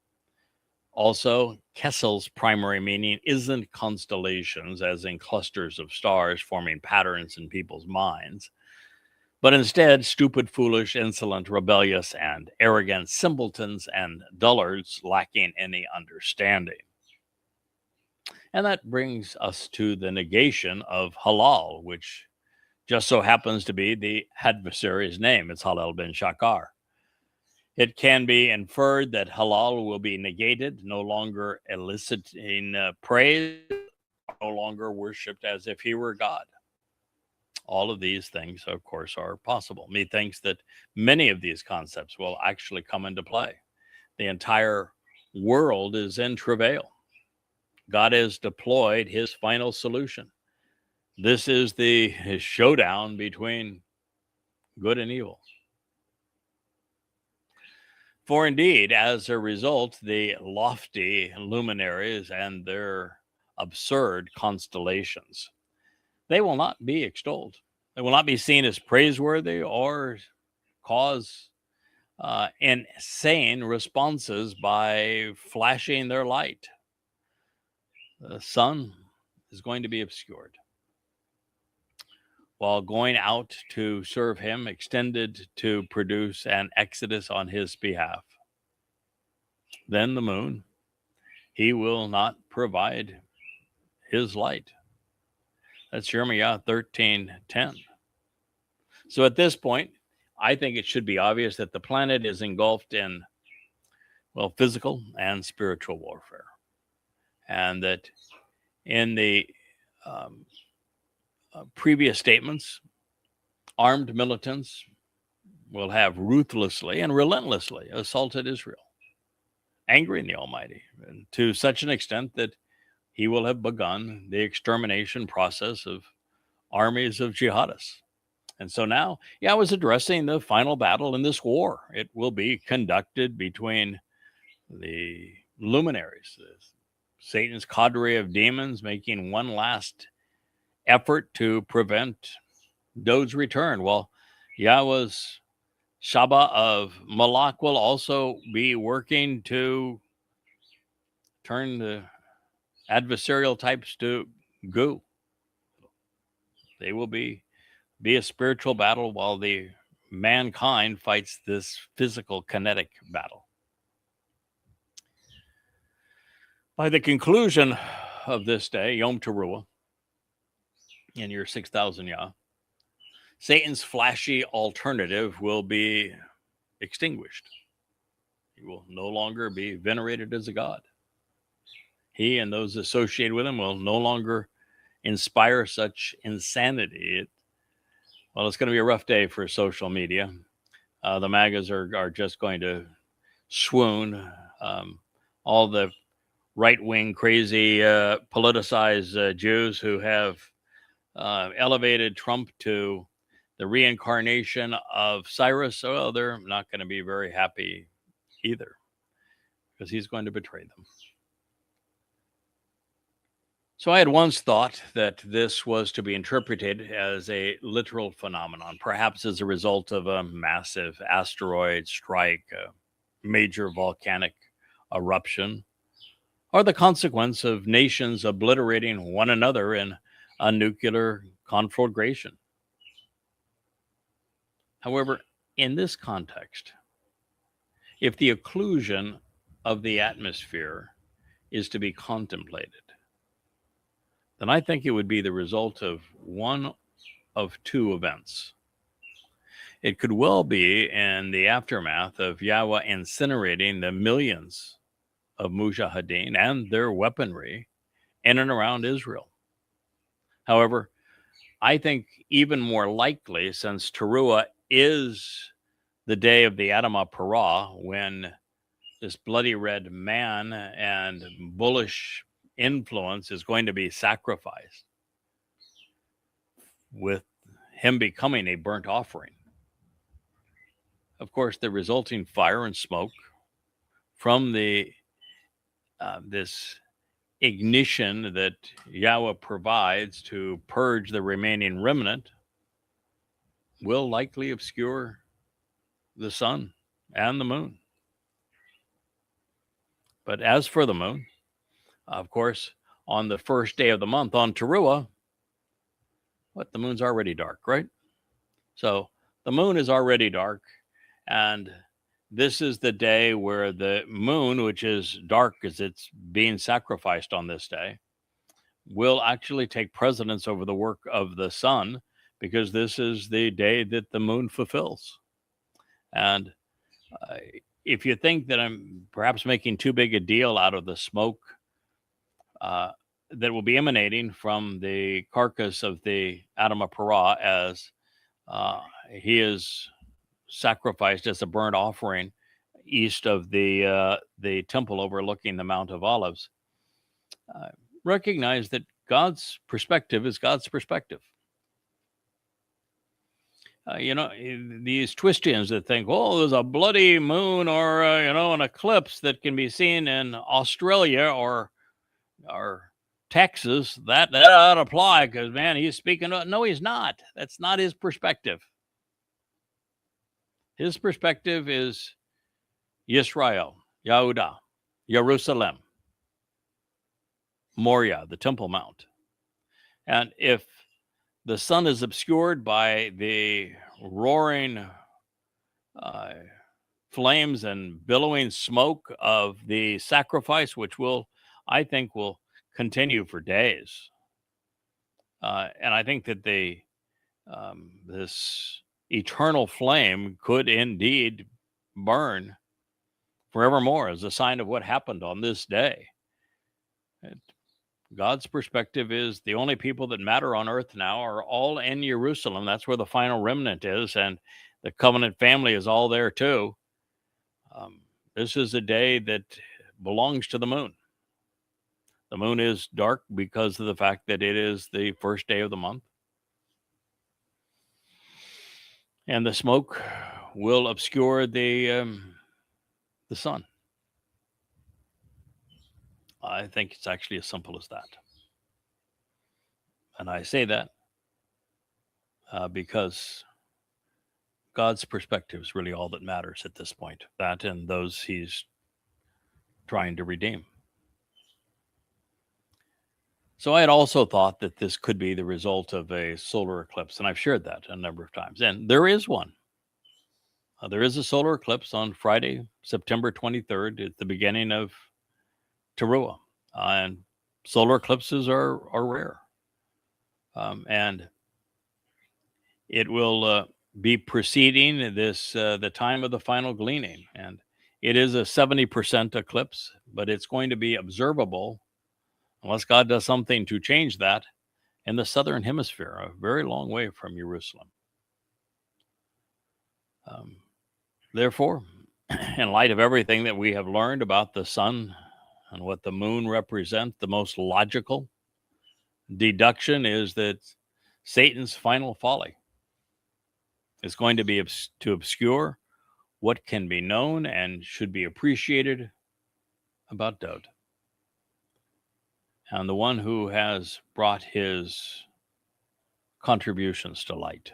Also, Kessel's primary meaning isn't constellations, as in clusters of stars forming patterns in people's minds, but instead stupid, foolish, insolent, rebellious, and arrogant simpletons and dullards lacking any understanding. And that brings us to the negation of Halal, which just so happens to be the adversary's name. It's Halal bin Shakar. It can be inferred that Halal will be negated, no longer eliciting praise, no longer worshipped as if he were God. All of these things, of course, are possible. Methinks that many of these concepts will actually come into play. The entire world is in travail. God has deployed his final solution. This is the showdown between good and evil. For indeed, as a result, the lofty luminaries and their absurd constellations, they will not be extolled. They will not be seen as praiseworthy or cause insane responses by flashing their light. The sun is going to be obscured, while going out to serve him, extended to produce an exodus on his behalf. Then the moon, he will not provide his light. That's Jeremiah 13:10. So at this point, I think it should be obvious that the planet is engulfed in, well, physical and spiritual warfare. And that in the previous statements, armed militants will have ruthlessly and relentlessly assaulted Israel, angering the Almighty, and to such an extent that he will have begun the extermination process of armies of jihadists. And so now, I was addressing the final battle in this war. It will be conducted between the luminaries, Satan's cadre of demons, making one last effort to prevent Dod's return. Well, Yahweh's Shaba of Malak will also be working to turn the adversarial types to goo. They will be a spiritual battle, while the mankind fights this physical kinetic battle. By the conclusion of this day, Yom Teruah, in year 6000 Yah, Satan's flashy alternative will be extinguished. He will no longer be venerated as a god. He and those associated with him will no longer inspire such insanity. Well, it's going to be a rough day for social media. The MAGAs are just going to swoon. All the right-wing, crazy, politicized Jews who have elevated Trump to the reincarnation of Cyrus, well, they're not going to be very happy either, because he's going to betray them. So I had once thought that this was to be interpreted as a literal phenomenon, perhaps as a result of a massive asteroid strike, a major volcanic eruption, or the consequence of nations obliterating one another in a nuclear conflagration. However, in this context, if the occlusion of the atmosphere is to be contemplated, then I think it would be the result of one of two events. It could well be in the aftermath of Yahweh incinerating the millions of mujahideen and their weaponry in and around Israel. However, I think even more likely, since Teruah is the day of the Adamah Parah, when this bloody red man and bullish influence is going to be sacrificed, with him becoming a burnt offering. Of course, the resulting fire and smoke from the this ignition that Yahweh provides to purge the remaining remnant will likely obscure the sun and the moon. But as for the moon, of course, on the first day of the month, on Teruah, the moon's already dark, right? So the moon is already dark, and this is the day where the moon, which is dark as it's being sacrificed on this day, will actually take precedence over the work of the sun, because this is the day that the moon fulfills. And if you think that I'm perhaps making too big a deal out of the smoke that will be emanating from the carcass of the Adamah Parah as he is sacrificed as a burnt offering east of the temple overlooking the Mount of Olives, recognize that God's perspective is God's perspective. These Twistians that think, oh, there's a bloody moon or, an eclipse that can be seen in Australia or Texas, that ought to apply because, man, he's speaking. No, he's not. That's not his perspective. His perspective is Yisrael, Yehudah, Jerusalem, Moriah, the Temple Mount. And if the sun is obscured by the roaring flames and billowing smoke of the sacrifice, which I think will continue for days. And I think that this eternal flame could indeed burn forevermore as a sign of what happened on this day. God's perspective is the only people that matter on earth now are all in Jerusalem. That's where the final remnant is, and the covenant family is all there too. This is a day that belongs to the moon. The moon is dark because of the fact that it is the first day of the month. And the smoke will obscure the sun. I think it's actually as simple as that. And I say that because God's perspective is really all that matters at this point. That and those he's trying to redeem. So I had also thought that this could be the result of a solar eclipse, and I've shared that a number of times. And there is one. There is a solar eclipse on Friday, September 23rd. It's the beginning of Teruah. And solar eclipses are rare. And it will be preceding this the time of the final gleaning. And it is a 70% eclipse, but it's going to be observable, unless God does something to change that, in the southern hemisphere, a very long way from Jerusalem. Therefore, in light of everything that we have learned about the sun and what the moon represents, the most logical deduction is that Satan's final folly is going to be to obscure what can be known and should be appreciated about Dowd, and the one who has brought his contributions to light.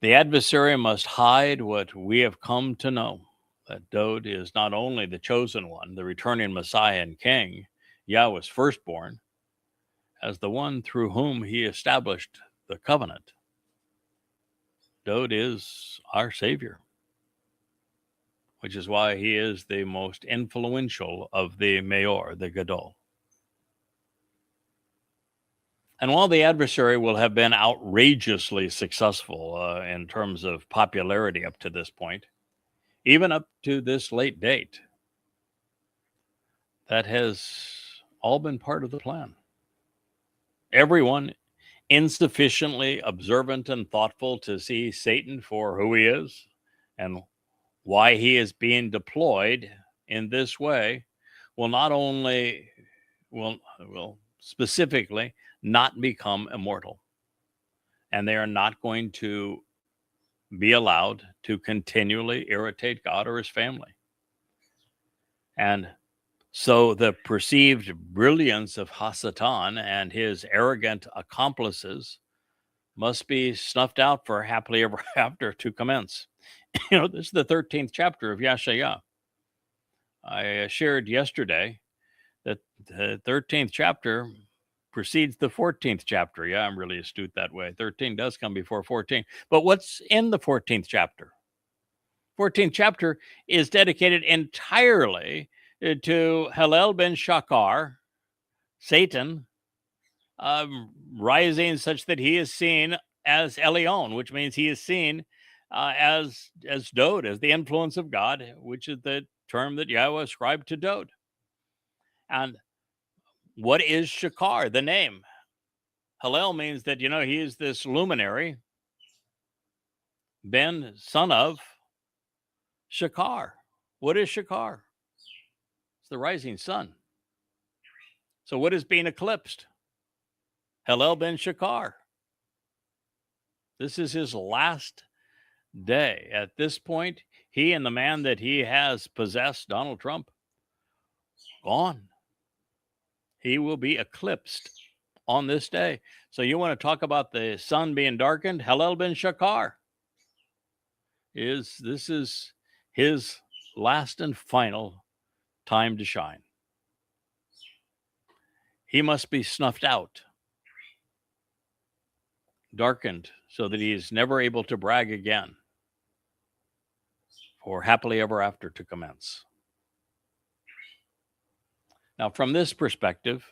The adversary must hide what we have come to know, that Dowd is not only the chosen one, the returning Messiah and King, Yahweh's firstborn, as the one through whom he established the covenant. Dowd is our Savior, which is why he is the most influential of the Mayor, the Gadol. And while the adversary will have been outrageously successful in terms of popularity up to this point, even up to this late date, that has all been part of the plan. Everyone insufficiently observant and thoughtful to see Satan for who he is and why he is being deployed in this way will not only will specifically not become immortal, and they are not going to be allowed to continually irritate God or his family. And so the perceived brilliance of Hasatan and his arrogant accomplices must be snuffed out for happily ever after to commence. This is the 13th chapter of Yashaya. I shared yesterday that the 13th chapter precedes the 14th chapter. Yeah, I'm really astute that way. 13 does come before 14. But what's in the 14th chapter? 14th chapter is dedicated entirely to Hillel ben Shakar, Satan, rising such that he is seen as Elion, which means he is seen as Dowd, as the influence of God, which is the term that Yahweh ascribed to Dowd. And what is Shakar, the name? Hillel means that, he is this luminary, Ben, son of Shakar. What is Shakar? It's the rising sun. So what is being eclipsed? Hillel ben Shakar. This is his last day. At this point, he and the man that he has possessed, Donald Trump, gone. He will be eclipsed on this day. So you want to talk about the sun being darkened? Hillel ben Shakar. This is his last and final time to shine. He must be snuffed out, darkened, so that he is never able to brag again, for happily ever after to commence. Now, from this perspective,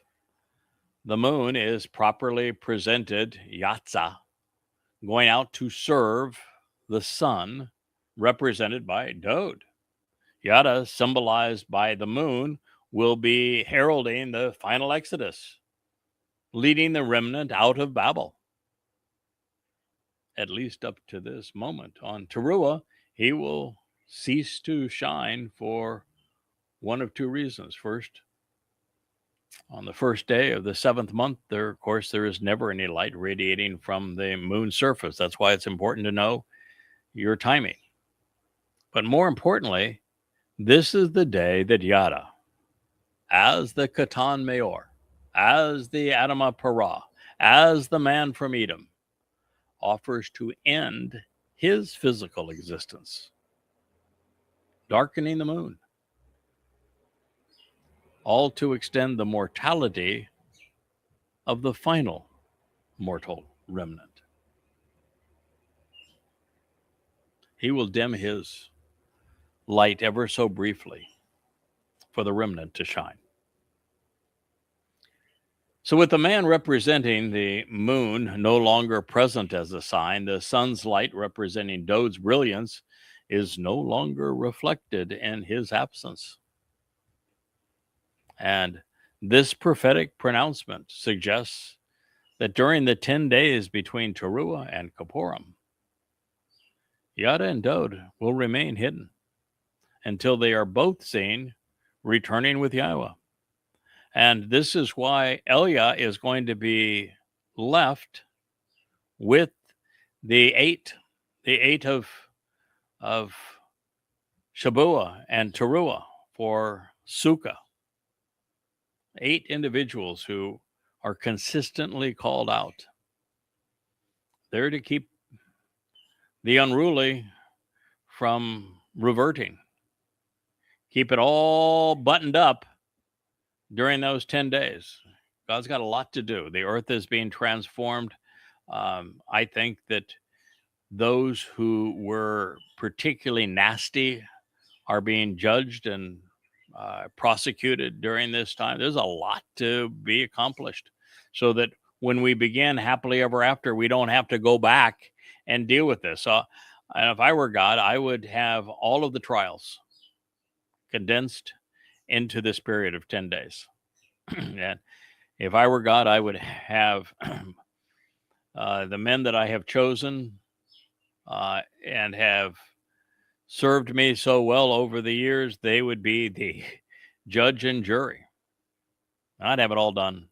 the moon is properly presented, Yatza, going out to serve the sun, represented by Dowd. Yada, symbolized by the moon, will be heralding the final exodus, leading the remnant out of Babel. At least up to this moment. On Teruah, he will cease to shine for one of two reasons. First, on the first day of the 7th month, there is never any light radiating from the moon's surface. That's why it's important to know your timing. But more importantly, this is the day that Yada, as the Katan Mayor, as the Adama Parah, as the man from Edom, offers to end his physical existence, darkening the moon, all to extend the mortality of the final mortal remnant. He will dim his light ever so briefly for the remnant to shine. So, with the man representing the moon no longer present as a sign, the sun's light representing Dode's brilliance is no longer reflected in his absence. And this prophetic pronouncement suggests that during the 10 days between Teruah and Kippurim, Yada and Dode will remain hidden until they are both seen returning with Yahweh. And this is why Elia is going to be left with the eight of Shabuah and Teruah for Sukkah. 8 individuals who are consistently called out. They're to keep the unruly from reverting. Keep it all buttoned up during those 10 days. God's got a lot to do. The earth is being transformed. I think that those who were particularly nasty are being judged and prosecuted during this time. There's a lot to be accomplished so that when we begin happily ever after, we don't have to go back and deal with this. So, and if I were God, I would have all of the trials condensed into this period of 10 days. And if I were God, I would have the men that I have chosen and have served me so well over the years, they would be the judge and jury. I'd have it all done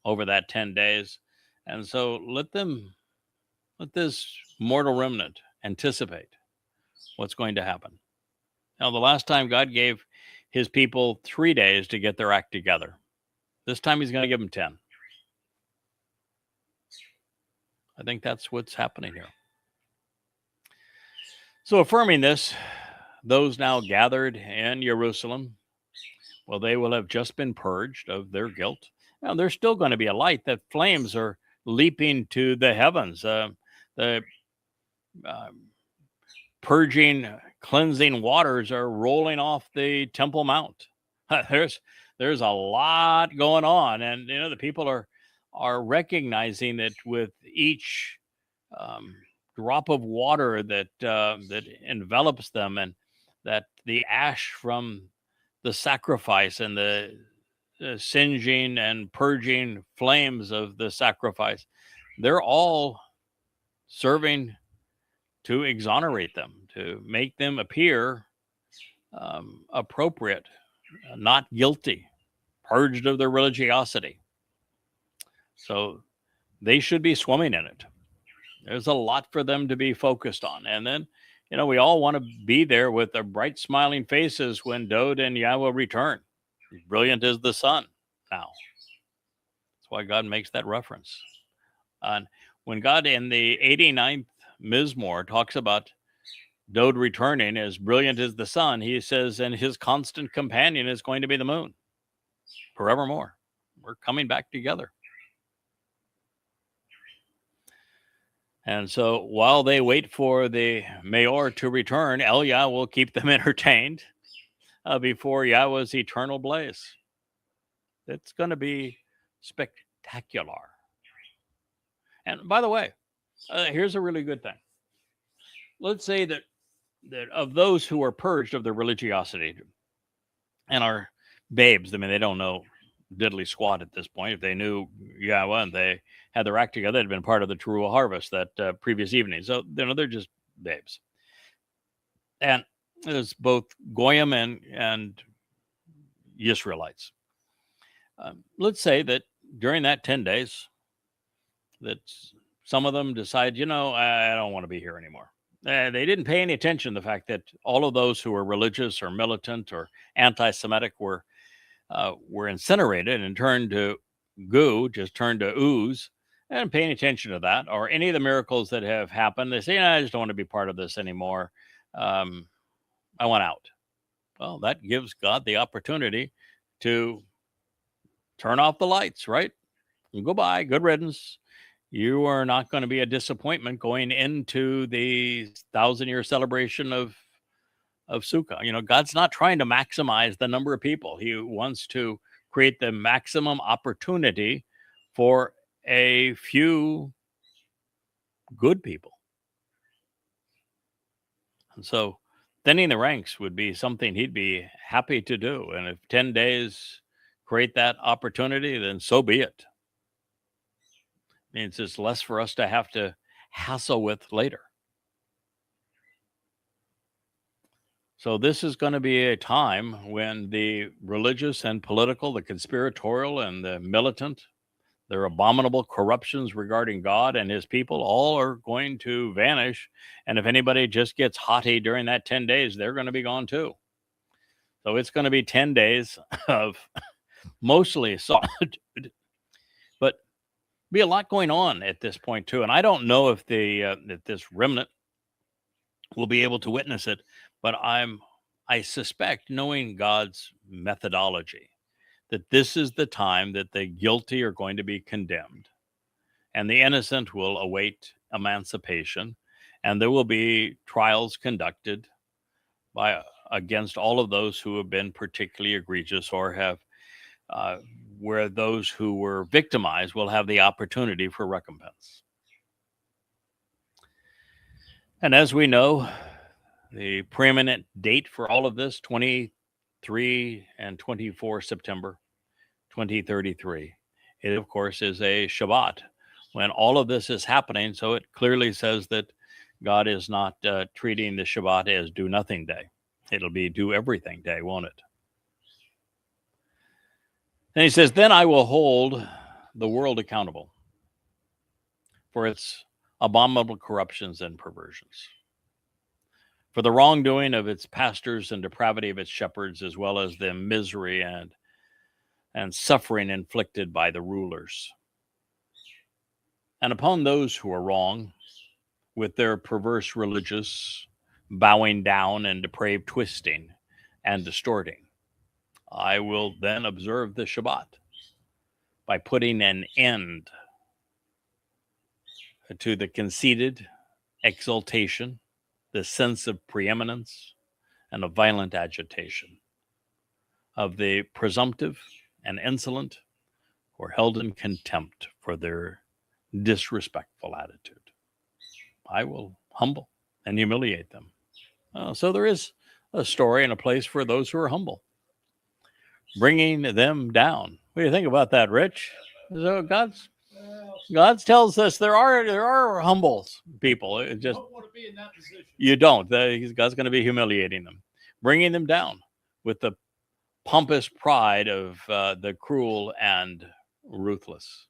over that 10 days. And so let this mortal remnant anticipate what's going to happen. Now, the last time God gave his people 3 days to get their act together. This time he's going to give them 10. I think that's what's happening here. So affirming this, those now gathered in Jerusalem, well, they will have just been purged of their guilt. Now, there's still going to be a light. That flames are leaping to the heavens. The purging, cleansing waters are rolling off the Temple Mount. There's a lot going on, and the people are recognizing that with each drop of water that envelops them, and that the ash from the sacrifice and the singeing and purging flames of the sacrifice, they're all serving to exonerate them, to make them appear appropriate, not guilty, purged of their religiosity. So they should be swimming in it. There's a lot for them to be focused on. And then, we all want to be there with their bright smiling faces when Dode and Yahweh return. Brilliant is the sun now. That's why God makes that reference. And when God in the 89th Mizmor talks about Dode returning as brilliant as the sun, he says, and his constant companion is going to be the moon forevermore. We're coming back together. And so while they wait for the Mayor to return, Elia will keep them entertained before Yahweh's eternal blaze. It's going to be spectacular. And by the way, here's a really good thing. Let's say that of those who are purged of their religiosity and are babes, I mean, they don't know diddly squat at this point. If they knew Yahweh and they had their act together, they'd been part of the Teruah harvest that previous evening. So, they're just babes. And there's both Goyim and Israelites. Let's say that during that 10 days, that some of them decide, I don't want to be here anymore. They didn't pay any attention to the fact that all of those who were religious or militant or anti-Semitic were incinerated and turned to goo, just turned to ooze, and paying attention to that, or any of the miracles that have happened. They say, I just don't want to be part of this anymore. I want out. Well, that gives God the opportunity to turn off the lights, right? And goodbye, good riddance. you are not going to be a disappointment going into the 1,000-year celebration of Sukkah. You know, God's not trying to maximize the number of people. He wants to create the maximum opportunity for a few good people. And so thinning the ranks would be something he'd be happy to do. And if 10 days create that opportunity, then so be it. Means it's less for us to have to hassle with later. So this is going to be a time when the religious and political, the conspiratorial and the militant, their abominable corruptions regarding God and his people, all are going to vanish. And if anybody just gets haughty during that 10 days, they're going to be gone too. So it's going to be 10 days of mostly solitude, but be a lot going on at this point too. And I don't know if if this remnant will be able to witness it, but I suspect, knowing God's methodology, that this is the time that the guilty are going to be condemned and the innocent will await emancipation, and there will be trials conducted by against all of those who have been particularly egregious or have where those who were victimized will have the opportunity for recompense. And as we know, the preeminent date for all of this, 23 and 24 September 2033, it of course is a Shabbat when all of this is happening. So it clearly says that God is not treating the Shabbat as do nothing day. It'll be do everything day, won't it? And he says, then I will hold the world accountable for its abominable corruptions and perversions, for the wrongdoing of its pastors and depravity of its shepherds, as well as the misery and suffering inflicted by the rulers. And upon those who are wrong, with their perverse religious bowing down and depraved twisting and distorting, I will then observe the Shabbat by putting an end to the conceited exaltation, the sense of preeminence, and of violent agitation of the presumptive and insolent, who are held in contempt for their disrespectful attitude. I will humble and humiliate them. So there is a story and a place for those who are humble, bringing them down. What do you think about that, Rich? So God tells us there are humble people. It just, don't want to be in that position. You don't. God's going to be humiliating them, bringing them down with the pompous pride of the cruel and ruthless.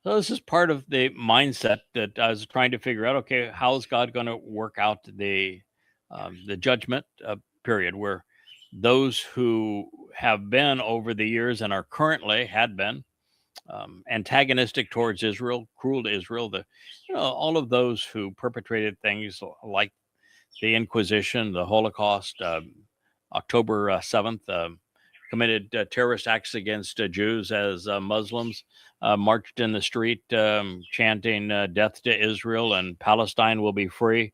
So this is part of the mindset that I was trying to figure out. Okay, how is God going to work out the judgment period, where those who have been over the years and are currently had been antagonistic towards Israel, cruel to Israel, all of those who perpetrated things like the Inquisition, the Holocaust, October 7th, committed terrorist acts against Jews as Muslims marched in the street chanting death to Israel and Palestine will be free.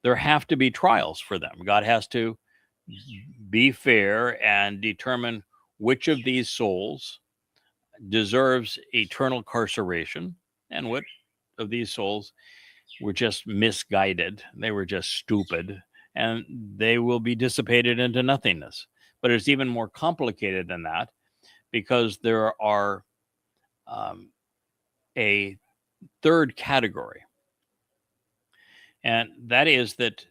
There have to be trials for them. God has to be fair and determine which of these souls deserves eternal carceration and what of these souls were just misguided. They were just stupid and they will be dissipated into nothingness. But it's even more complicated than that, because there are a third category. And that is that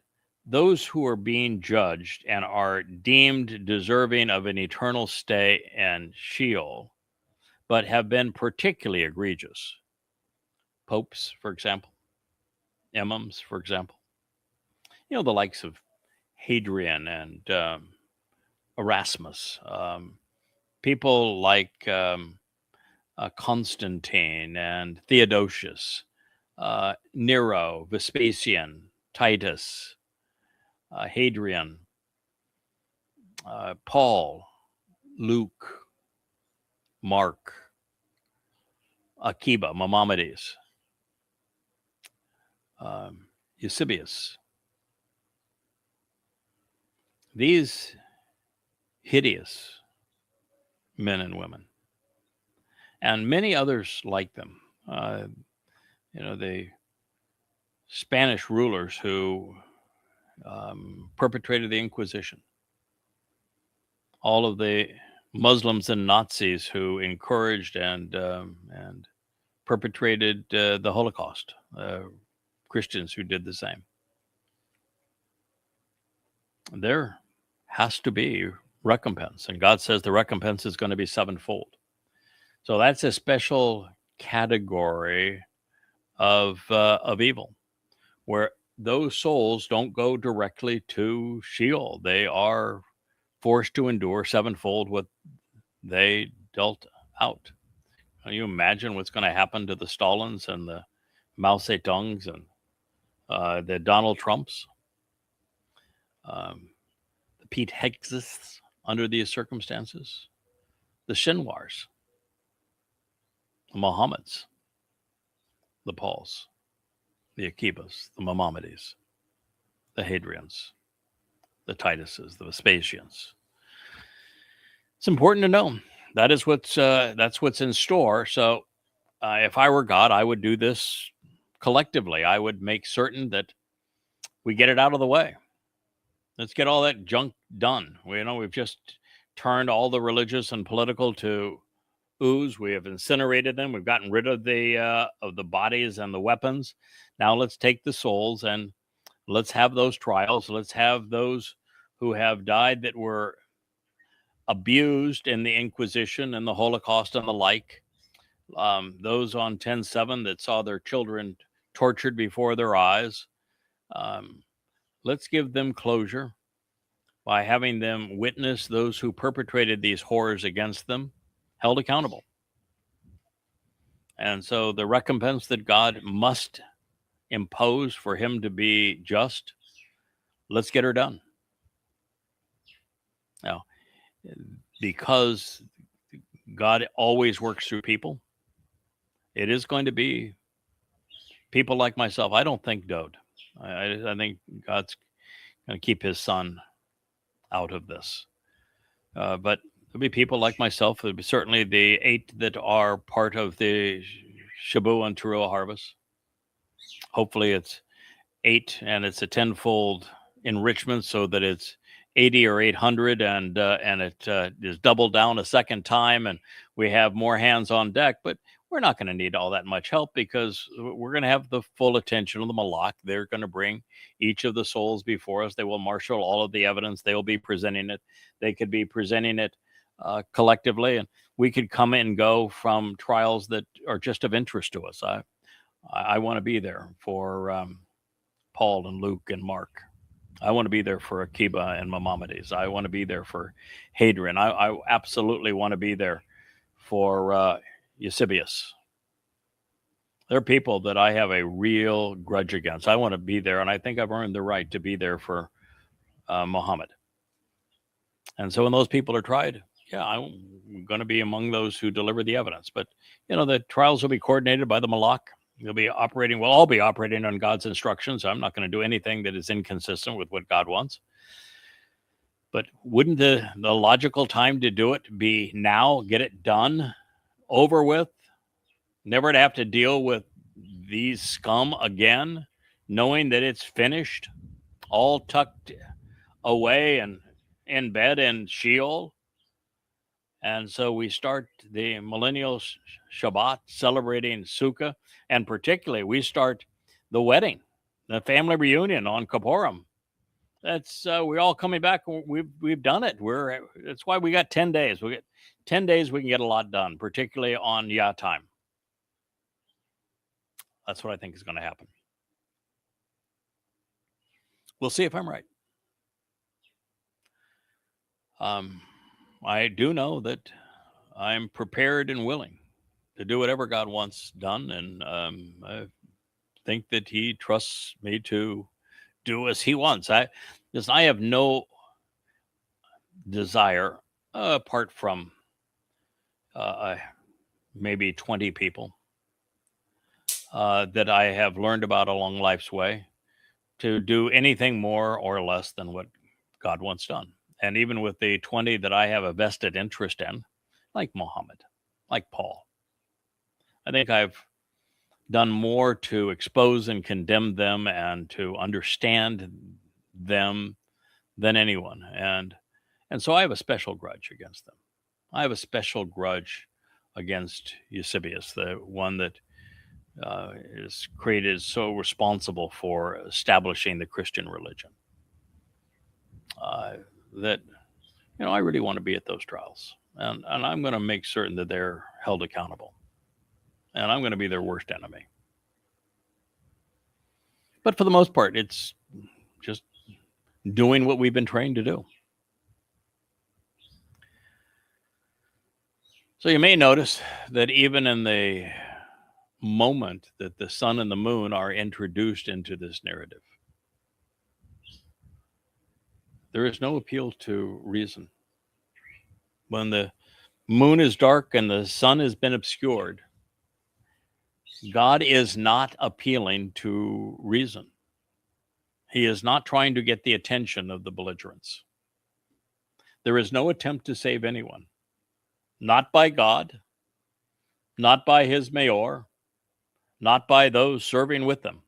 those who are being judged and are deemed deserving of an eternal stay in Sheol, but have been particularly egregious. Popes, for example, imams, for example, the likes of Hadrian and Erasmus, people like Constantine and Theodosius, Nero, Vespasian, Titus, Hadrian, Paul, Luke, Mark, Akiba, Maimonides, Eusebius. These hideous men and women, and many others like them. The Spanish rulers who perpetrated the Inquisition, all of the Muslims and Nazis who encouraged and perpetrated the Holocaust, Christians who did the same. There has to be recompense, and God says the recompense is going to be sevenfold. So that's a special category of evil, where those souls don't go directly to Sheol. They are forced to endure sevenfold what they dealt out. Can you imagine what's going to happen to the Stalins and the Mao Zedongs and the Donald Trumps, the Pete Hegseths under these circumstances, the Shinwars, the Mohammeds, the Pauls, the Akibas, the Maimonides, the Hadrians, the Tituses, the Vespasians. It's important to know that is that's what's in store. So if I were God, I would do this collectively. I would make certain that we get it out of the way. Let's get all that junk done. We've just turned all the religious and political to ooze. We have incinerated them. We've gotten rid of the bodies and the weapons. Now let's take the souls and let's have those trials. Let's have those who have died that were abused in the Inquisition and the Holocaust and the like. Those on 10/7 that saw their children tortured before their eyes. Let's give them closure by having them witness those who perpetrated these horrors against them held accountable. And so the recompense that God must impose for him to be just, let's get her done. Now, because God always works through people, it is going to be people like myself. I don't think Dode. I think God's going to keep his son out of this. But there'll be people like myself. There'll be certainly the 8 that are part of the Shabu and Teruah harvest. Hopefully it's 8 and it's a tenfold enrichment so that it's 80 or 800 and it is doubled down a second time and we have more hands on deck. But we're not going to need all that much help because we're going to have the full attention of the Malak. They're going to bring each of the souls before us. They will marshal all of the evidence. They will be presenting it. They could be presenting it collectively, and we could come and go from trials that are just of interest to us. I want to be there for Paul and Luke and Mark. I want to be there for Akiba and Maimonides. I want to be there for Hadrian. I absolutely want to be there for Eusebius. They're people that I have a real grudge against. I want to be there, and I think I've earned the right to be there for Muhammad. And so when those people are tried, yeah, I'm going to be among those who deliver the evidence. But, the trials will be coordinated by the Malak. We'll all be operating on God's instructions. I'm not going to do anything that is inconsistent with what God wants. But wouldn't the logical time to do it be now? Get it done, over with, never to have to deal with these scum again, knowing that it's finished, all tucked away and in bed in Sheol. And so we start the millennial Shabbat celebrating Sukkah, and particularly we start the wedding, the family reunion on Kippurim. That's we're all coming back. We've done it. That's why we got 10 days. We get 10 days. We can get a lot done, particularly on Yah time. That's what I think is going to happen. We'll see if I'm right. I do know that I'm prepared and willing to do whatever God wants done, and I think that He trusts me to do as He wants. I have no desire, apart from maybe 20 people, that I have learned about along life's way to do anything more or less than what God wants done. And even with the 20 that I have a vested interest in, like Muhammad, like Paul, I think I've done more to expose and condemn them and to understand them than anyone. And so I have a special grudge against them. I have a special grudge against Eusebius, the one that is created so responsible for establishing the Christian religion. That I really want to be at those trials, and I'm going to make certain that they're held accountable, and I'm going to be their worst enemy. But for the most part, it's just doing what we've been trained to do. So you may notice that even in the moment that the sun and the moon are introduced into this narrative, there is no appeal to reason. When the moon is dark and the sun has been obscured, God is not appealing to reason. He is not trying to get the attention of the belligerents. There is no attempt to save anyone, not by God, not by his mayor, not by those serving with them.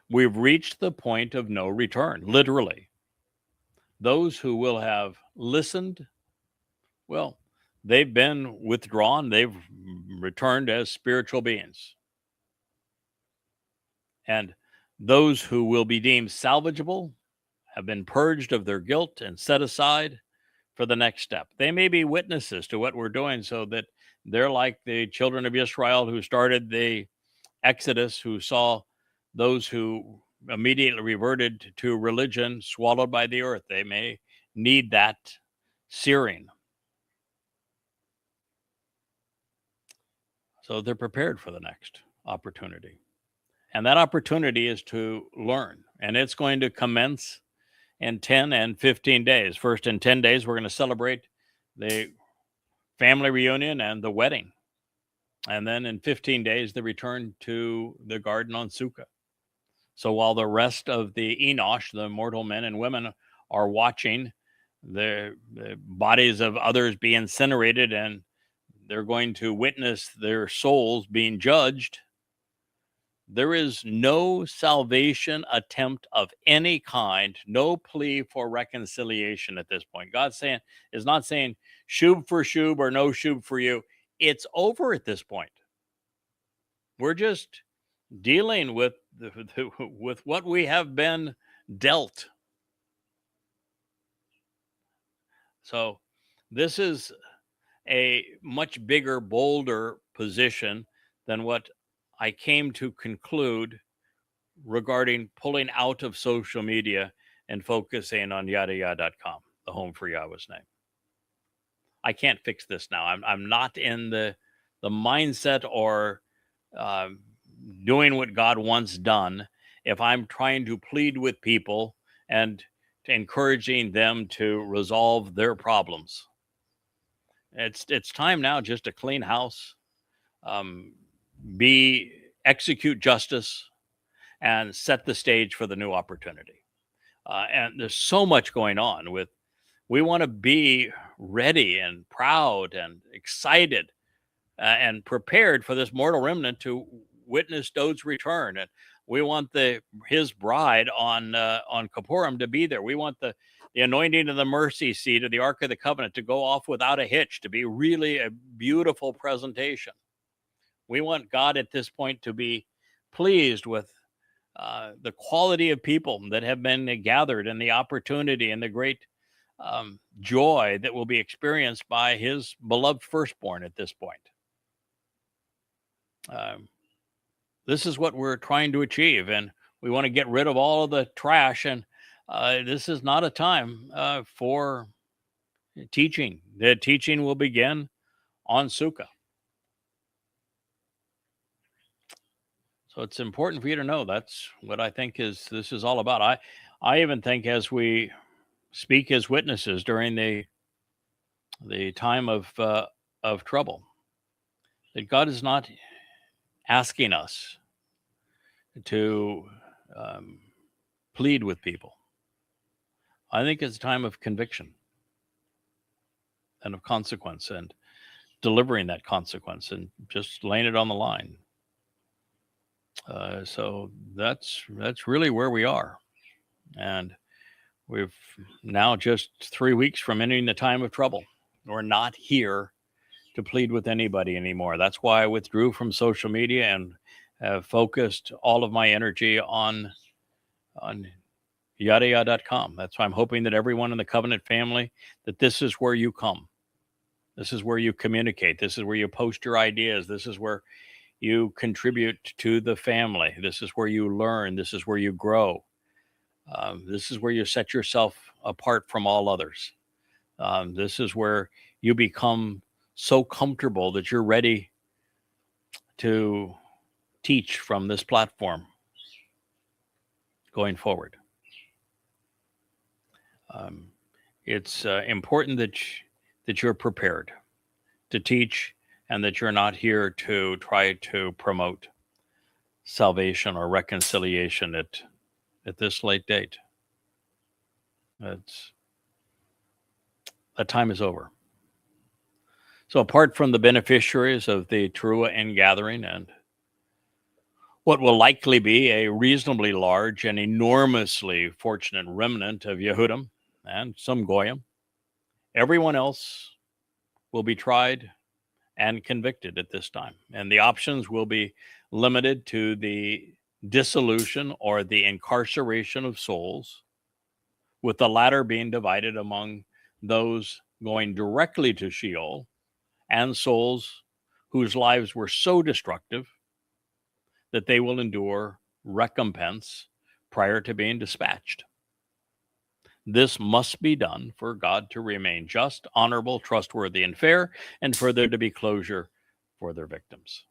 We've reached the point of no return, literally. Those who will have listened, well, they've been withdrawn. They've returned as spiritual beings. And those who will be deemed salvageable have been purged of their guilt and set aside for the next step. They may be witnesses to what we're doing so that they're like the children of Israel who started the Exodus, who saw those who immediately reverted to religion swallowed by the earth. They may need that searing. So they're prepared for the next opportunity. And that opportunity is to learn. And it's going to commence in 10 and 15 days. First, in 10 days, we're going to celebrate the family reunion and the wedding. And then in 15 days, the return to the garden on Sukkah. So while the rest of the Enosh, the mortal men and women, are watching the bodies of others be incinerated and they're going to witness their souls being judged, there is no salvation attempt of any kind, no plea for reconciliation at this point. God is not saying shub for shub or no shub for you. It's over at this point. We're just dealing with with what we have been dealt. So this is a much bigger, bolder position than what I came to conclude regarding pulling out of social media and focusing on yadayah.com, the home for Yahweh's name. I can't fix this now. I'm not in the mindset or doing what God wants done if I'm trying to plead with people and encouraging them to resolve their problems. It's time now just to clean house, execute justice, and set the stage for the new opportunity. And there's so much going on we want to be ready and proud and excited and prepared for this mortal remnant to witness Dod's return. And we want his bride on Kippurim to be there. We want the anointing of the mercy seat of the Ark of the Covenant to go off without a hitch, to be really a beautiful presentation. We want God at this point to be pleased with the quality of people that have been gathered and the opportunity and the great joy that will be experienced by his beloved firstborn at this point. This is what we're trying to achieve, and we want to get rid of all of the trash, and this is not a time for teaching. The teaching will begin on Sukkah. So it's important for you to know that's what I think this is all about. I even think as we speak as witnesses during the time of trouble, that God is not asking us to plead with people. I think it's a time of conviction and of consequence and delivering that consequence and just laying it on the line. So that's really where we are. And we've now just 3 weeks from entering the time of trouble. We're not here to plead with anybody anymore. That's why I withdrew from social media and have focused all of my energy on yadaya.com. That's why I'm hoping that everyone in the Covenant family, that this is where you come. This is where you communicate. This is where you post your ideas. This is where you contribute to the family. This is where you learn. This is where you grow. This is where you set yourself apart from all others. This is where you become so comfortable that you're ready to teach from this platform going forward. It's important that you're prepared to teach and that you're not here to try to promote salvation or reconciliation at this late date. That time is over. So apart from the beneficiaries of the Teruah ingathering and what will likely be a reasonably large and enormously fortunate remnant of Yehudim and some Goyim, everyone else will be tried and convicted at this time. And the options will be limited to the dissolution or the incarceration of souls, with the latter being divided among those going directly to Sheol and souls whose lives were so destructive that they will endure recompense prior to being dispatched. This must be done for God to remain just, honorable, trustworthy, and fair, and for there to be closure for their victims.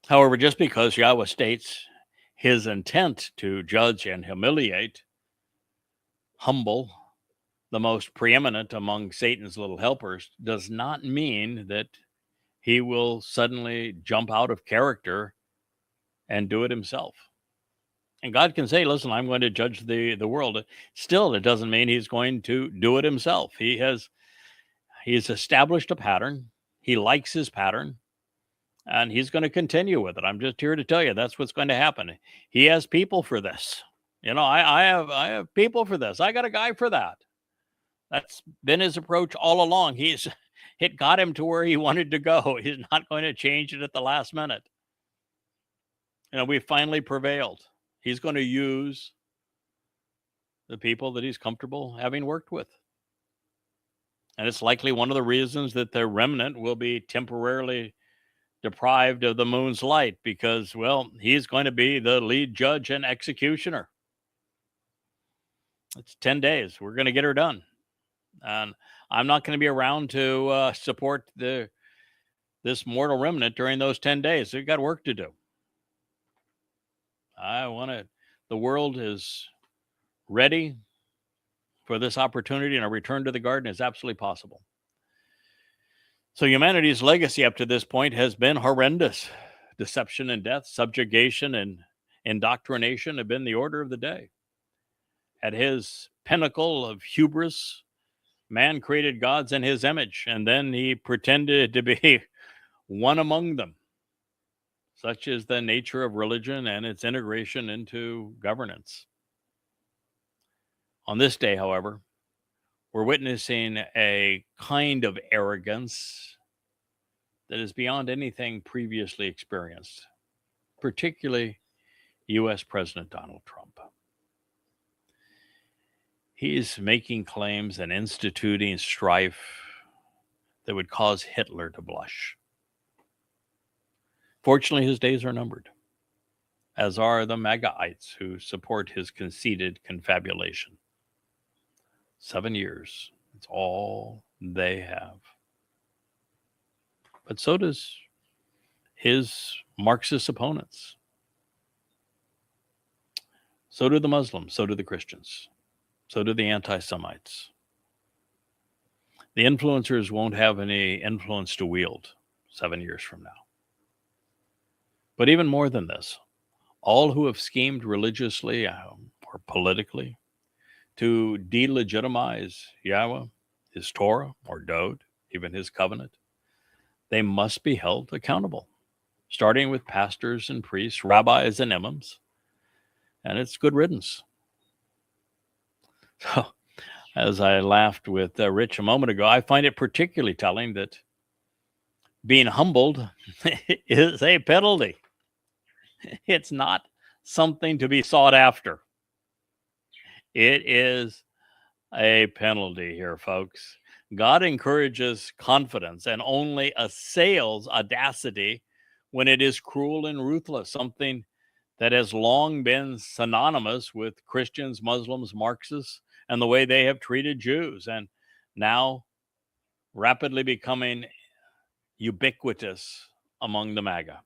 However, just because Yahweh states his intent to judge and humiliate, humble the most preeminent among Satan's little helpers, does not mean that he will suddenly jump out of character and do it himself. And God can say, listen, I'm going to judge the world. Still, it doesn't mean he's going to do it himself. He's established a pattern. He likes his pattern, and he's going to continue with it. I'm just here to tell you that's what's going to happen. He has people for this. I have people for this. I got a guy for that. That's been his approach all along. It got him to where he wanted to go. He's not going to change it at the last minute. We finally prevailed. He's going to use the people that he's comfortable having worked with. And it's likely one of the reasons that the remnant will be temporarily deprived of the moon's light because, well, he's going to be the lead judge and executioner. It's 10 days. We're going to get her done. And I'm not going to be around to support this mortal remnant during those 10 days. They've got work to do. The world is ready for this opportunity, and a return to the garden is absolutely possible. So humanity's legacy up to this point has been horrendous. Deception and death, subjugation and indoctrination have been the order of the day. At his pinnacle of hubris, man created gods in his image, and then he pretended to be one among them. Such is the nature of religion and its integration into governance. On this day, however, we're witnessing a kind of arrogance that is beyond anything previously experienced, particularly U.S. President Donald Trump. He's making claims and instituting strife that would cause Hitler to blush. Fortunately, his days are numbered, as are the MAGAites who support his conceited confabulation. 7 years, it's all they have. But so does his Marxist opponents. So do the Muslims, so do the Christians, so do the anti-Semites. The influencers won't have any influence to wield 7 years from now. But even more than this, all who have schemed religiously or politically to delegitimize Yahweh, his Torah or Dode, even his covenant, they must be held accountable, starting with pastors and priests, rabbis and imams. And it's good riddance. So, as I laughed with Rich a moment ago, I find it particularly telling that being humbled is a penalty. It's not something to be sought after. It is a penalty here, folks. God encourages confidence and only assails audacity when it is cruel and ruthless, something that has long been synonymous with Christians, Muslims, Marxists, and the way they have treated Jews, and now rapidly becoming ubiquitous among the MAGA.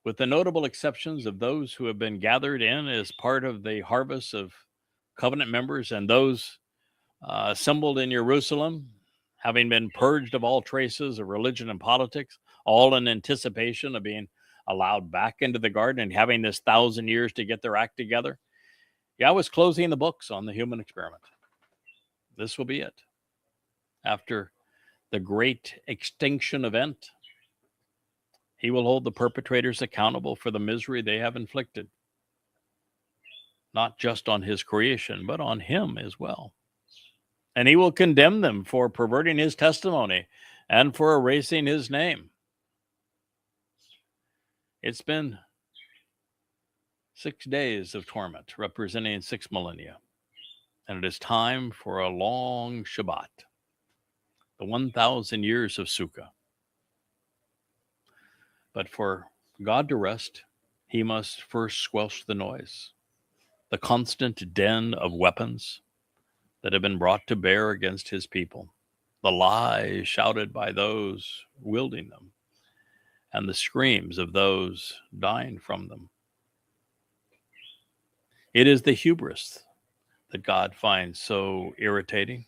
With the notable exceptions of those who have been gathered in as part of the harvest of covenant members and those assembled in Jerusalem, having been purged of all traces of religion and politics, all in anticipation of being allowed back into the garden and having this 1,000 years to get their act together. Yahweh's closing the books on the human experiment. This will be it. After the great extinction event, he will hold the perpetrators accountable for the misery they have inflicted, not just on his creation, but on him as well. And he will condemn them for perverting his testimony and for erasing his name. It's been 6 days of torment, representing 6 millennia. And it is time for a long Shabbat, the 1,000 years of Sukkah. But for God to rest, he must first squelch the noise, the constant din of weapons that have been brought to bear against his people, the lies shouted by those wielding them, and the screams of those dying from them. It is the hubris that God finds so irritating.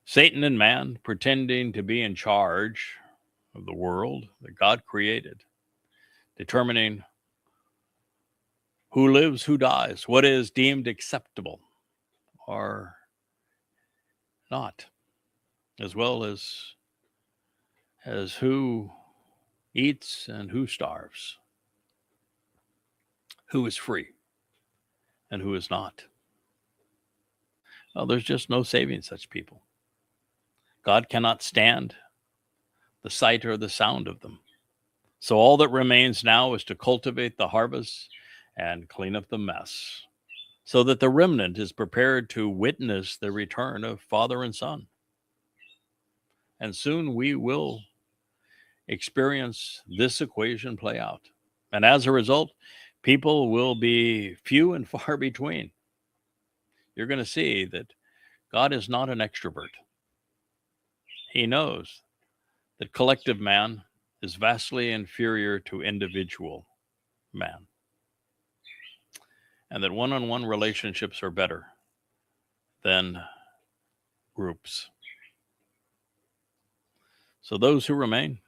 Satan and man pretending to be in charge of the world that God created, determining who lives, who dies, what is deemed acceptable or not, as well as who eats and who starves, who is free and who is not. Well, there's just no saving such people. God cannot stand the sight or the sound of them. So all that remains now is to cultivate the harvest and clean up the mess, so that the remnant is prepared to witness the return of Father and Son. And soon we will experience this equation play out. And as a result, people will be few and far between. You're going to see that God is not an extrovert. He knows that collective man is vastly inferior to individual man, and that one-on-one relationships are better than groups. So those who remain,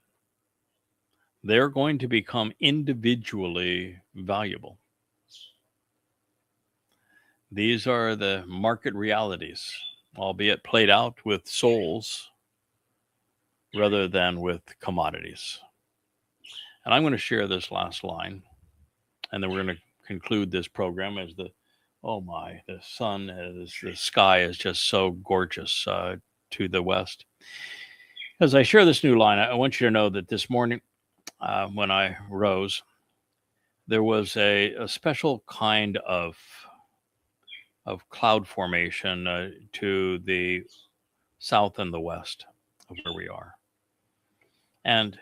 they're going to become individually valuable. These are the market realities, albeit played out with souls rather than with commodities. And I'm going to share this last line, and then we're going to conclude this program as the sun, the sky is just so gorgeous to the west. As I share this new line, I want you to know that this morning when I rose, there was a special kind of cloud formation to the south and the west of where we are. And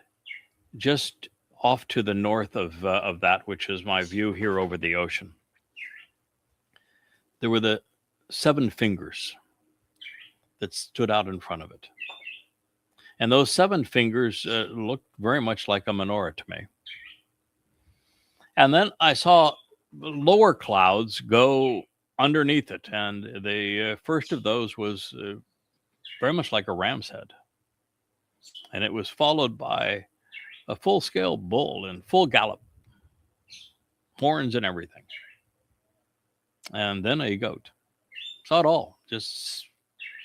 just off to the north of that, which is my view here over the ocean, there were the 7 fingers that stood out in front of it. And those 7 fingers looked very much like a menorah to me. And then I saw lower clouds go underneath it. And the first of those was very much like a ram's head. And it was followed by a full-scale bull in full gallop, horns and everything. And then a goat. Saw it all. Just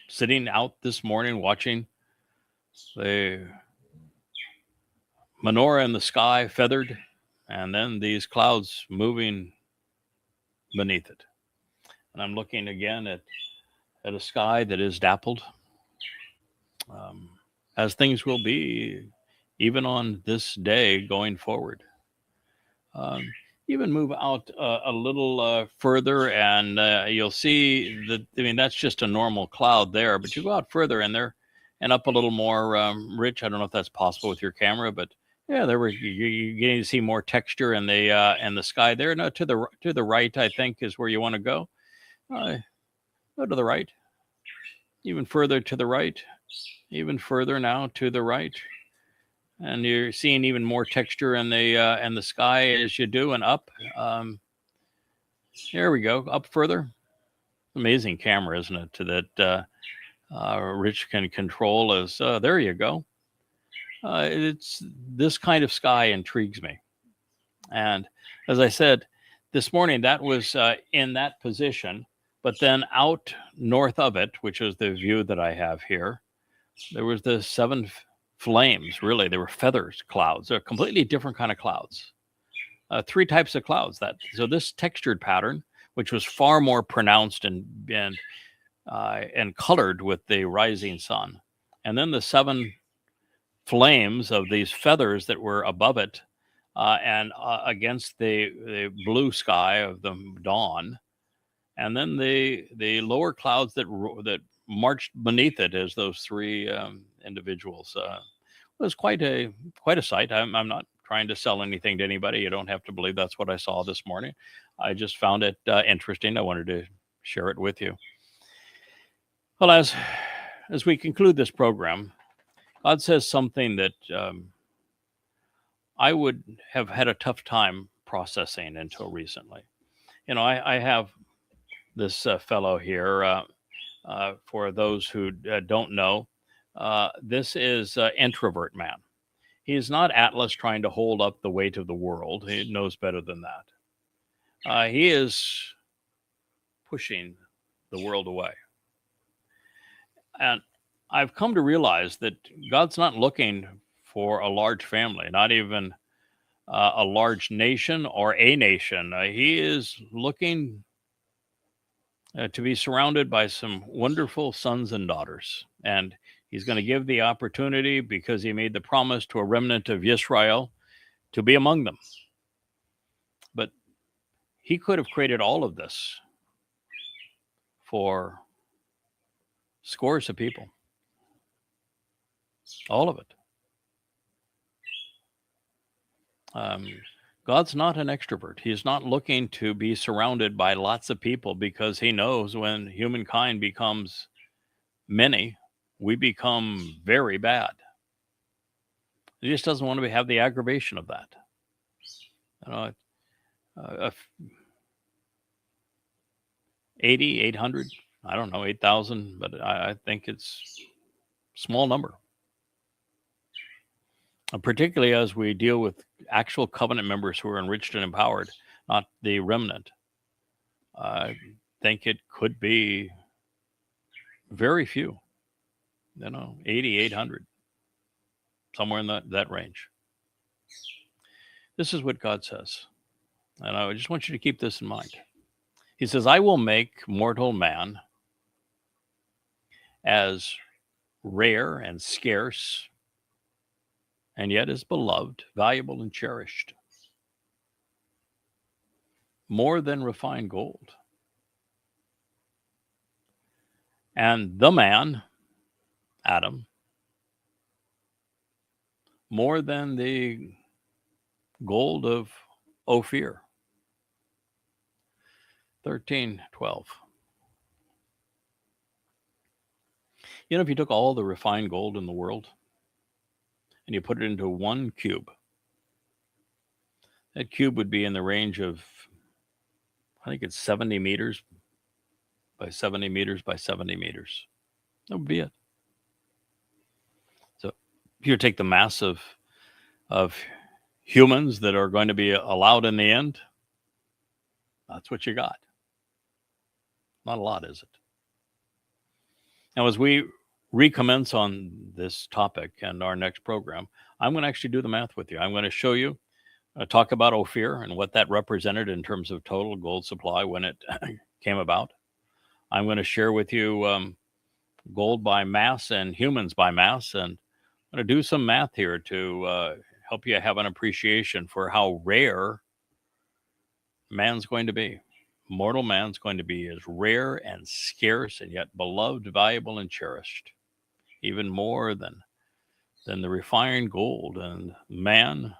sitting out this morning watching the menorah in the sky, feathered, and then these clouds moving beneath it. And I'm looking again at a sky that is dappled, as things will be even on this day going forward. Even move out a little further, and you'll see that. I mean, that's just a normal cloud there, but you go out further, and up a little more, Rich. I don't know if that's possible with your camera, but yeah, there you're getting to see more texture in the sky there. No, to the right, I think, is where you want to go. Go to the right, even further to the right, even further now to the right. And you're seeing even more texture in the sky as you do, and up. There we go, up further. Amazing camera, isn't it? That Rich can control. As there you go. It's this kind of sky intrigues me, and as I said this morning, that was in that position. But then out north of it, which is the view that I have here, there was the seven flames. Really, they were feathers clouds. They're a completely different kind of clouds. Three types of clouds. So this textured pattern, which was far more pronounced and colored with the rising sun, and then the seven flames of these feathers that were above it, and against the blue sky of the dawn, and then the lower clouds that marched beneath it as those three individuals. Was quite a sight. I'm not trying to sell anything to anybody. You don't have to believe that's what I saw this morning. I just found it interesting. I wanted to share it with you. Well, as we conclude this program, God says something that I would have had a tough time processing until recently. You know, I have this fellow here. For those who don't know, this is introvert man. He is not Atlas trying to hold up the weight of the world. He knows better than that. He is pushing the world away. And I've come to realize that God's not looking for a large family, not even a large nation or a nation. He is looking to be surrounded by some wonderful sons and daughters. And he's going to give the opportunity, because he made the promise to a remnant of Israel, to be among them. But he could have created all of this for scores of people. All of it. God's not an extrovert. He's not looking to be surrounded by lots of people, because he knows when humankind becomes many, we become very bad. He just doesn't want to have the aggravation of that. You know, 80, 800, I don't know, 8,000, but I think it's a small number. Particularly as we deal with actual covenant members who are enriched and empowered, not the remnant. I think it could be very few, 80, 800, somewhere in that range. This is what God says. And I just want you to keep this in mind. He says, I will make mortal man as rare and scarce, and yet is beloved, valuable, and cherished, more than refined gold. And the man, Adam, more than the gold of Ophir. 13:12. You know, if you took all the refined gold in the world and you put it into one cube, that cube would be in the range of, I think it's 70 meters by 70 meters by 70 meters. That would be it. So if you take the mass of of humans that are going to be allowed in the end, that's what you got. Not a lot, is it? Now, as we recommence on this topic and our next program, I'm going to actually do the math with you. I'm going to show you, talk about Ophir and what that represented in terms of total gold supply when it came about. I'm going to share with you gold by mass and humans by mass, and I'm going to do some math here to help you have an appreciation for how rare man's going to be. Mortal man's going to be as rare and scarce and yet beloved, valuable, and cherished, even more than the refined gold. And man,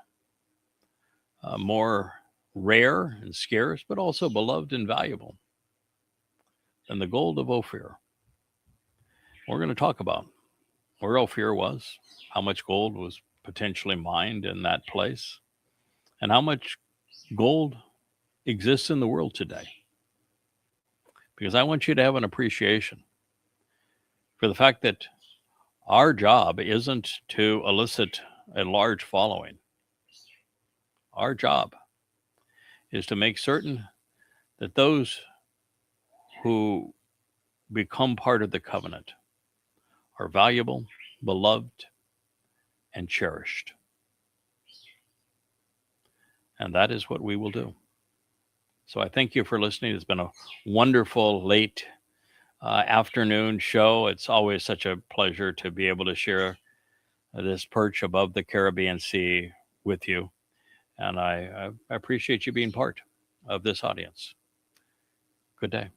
more rare and scarce, but also beloved and valuable than the gold of Ophir. We're going to talk about where Ophir was, how much gold was potentially mined in that place, and how much gold exists in the world today. Because I want you to have an appreciation for the fact that our job isn't to elicit a large following. Our job is to make certain that those who become part of the covenant are valuable, beloved, and cherished. And that is what we will do. So I thank you for listening. It's been a wonderful late afternoon show. It's always such a pleasure to be able to share this perch above the Caribbean Sea with you. And I appreciate you being part of this audience. Good day.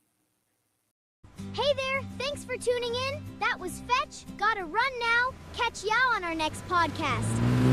Hey there, thanks for tuning in. That was Fetch. Gotta run now. Catch y'all on our next podcast.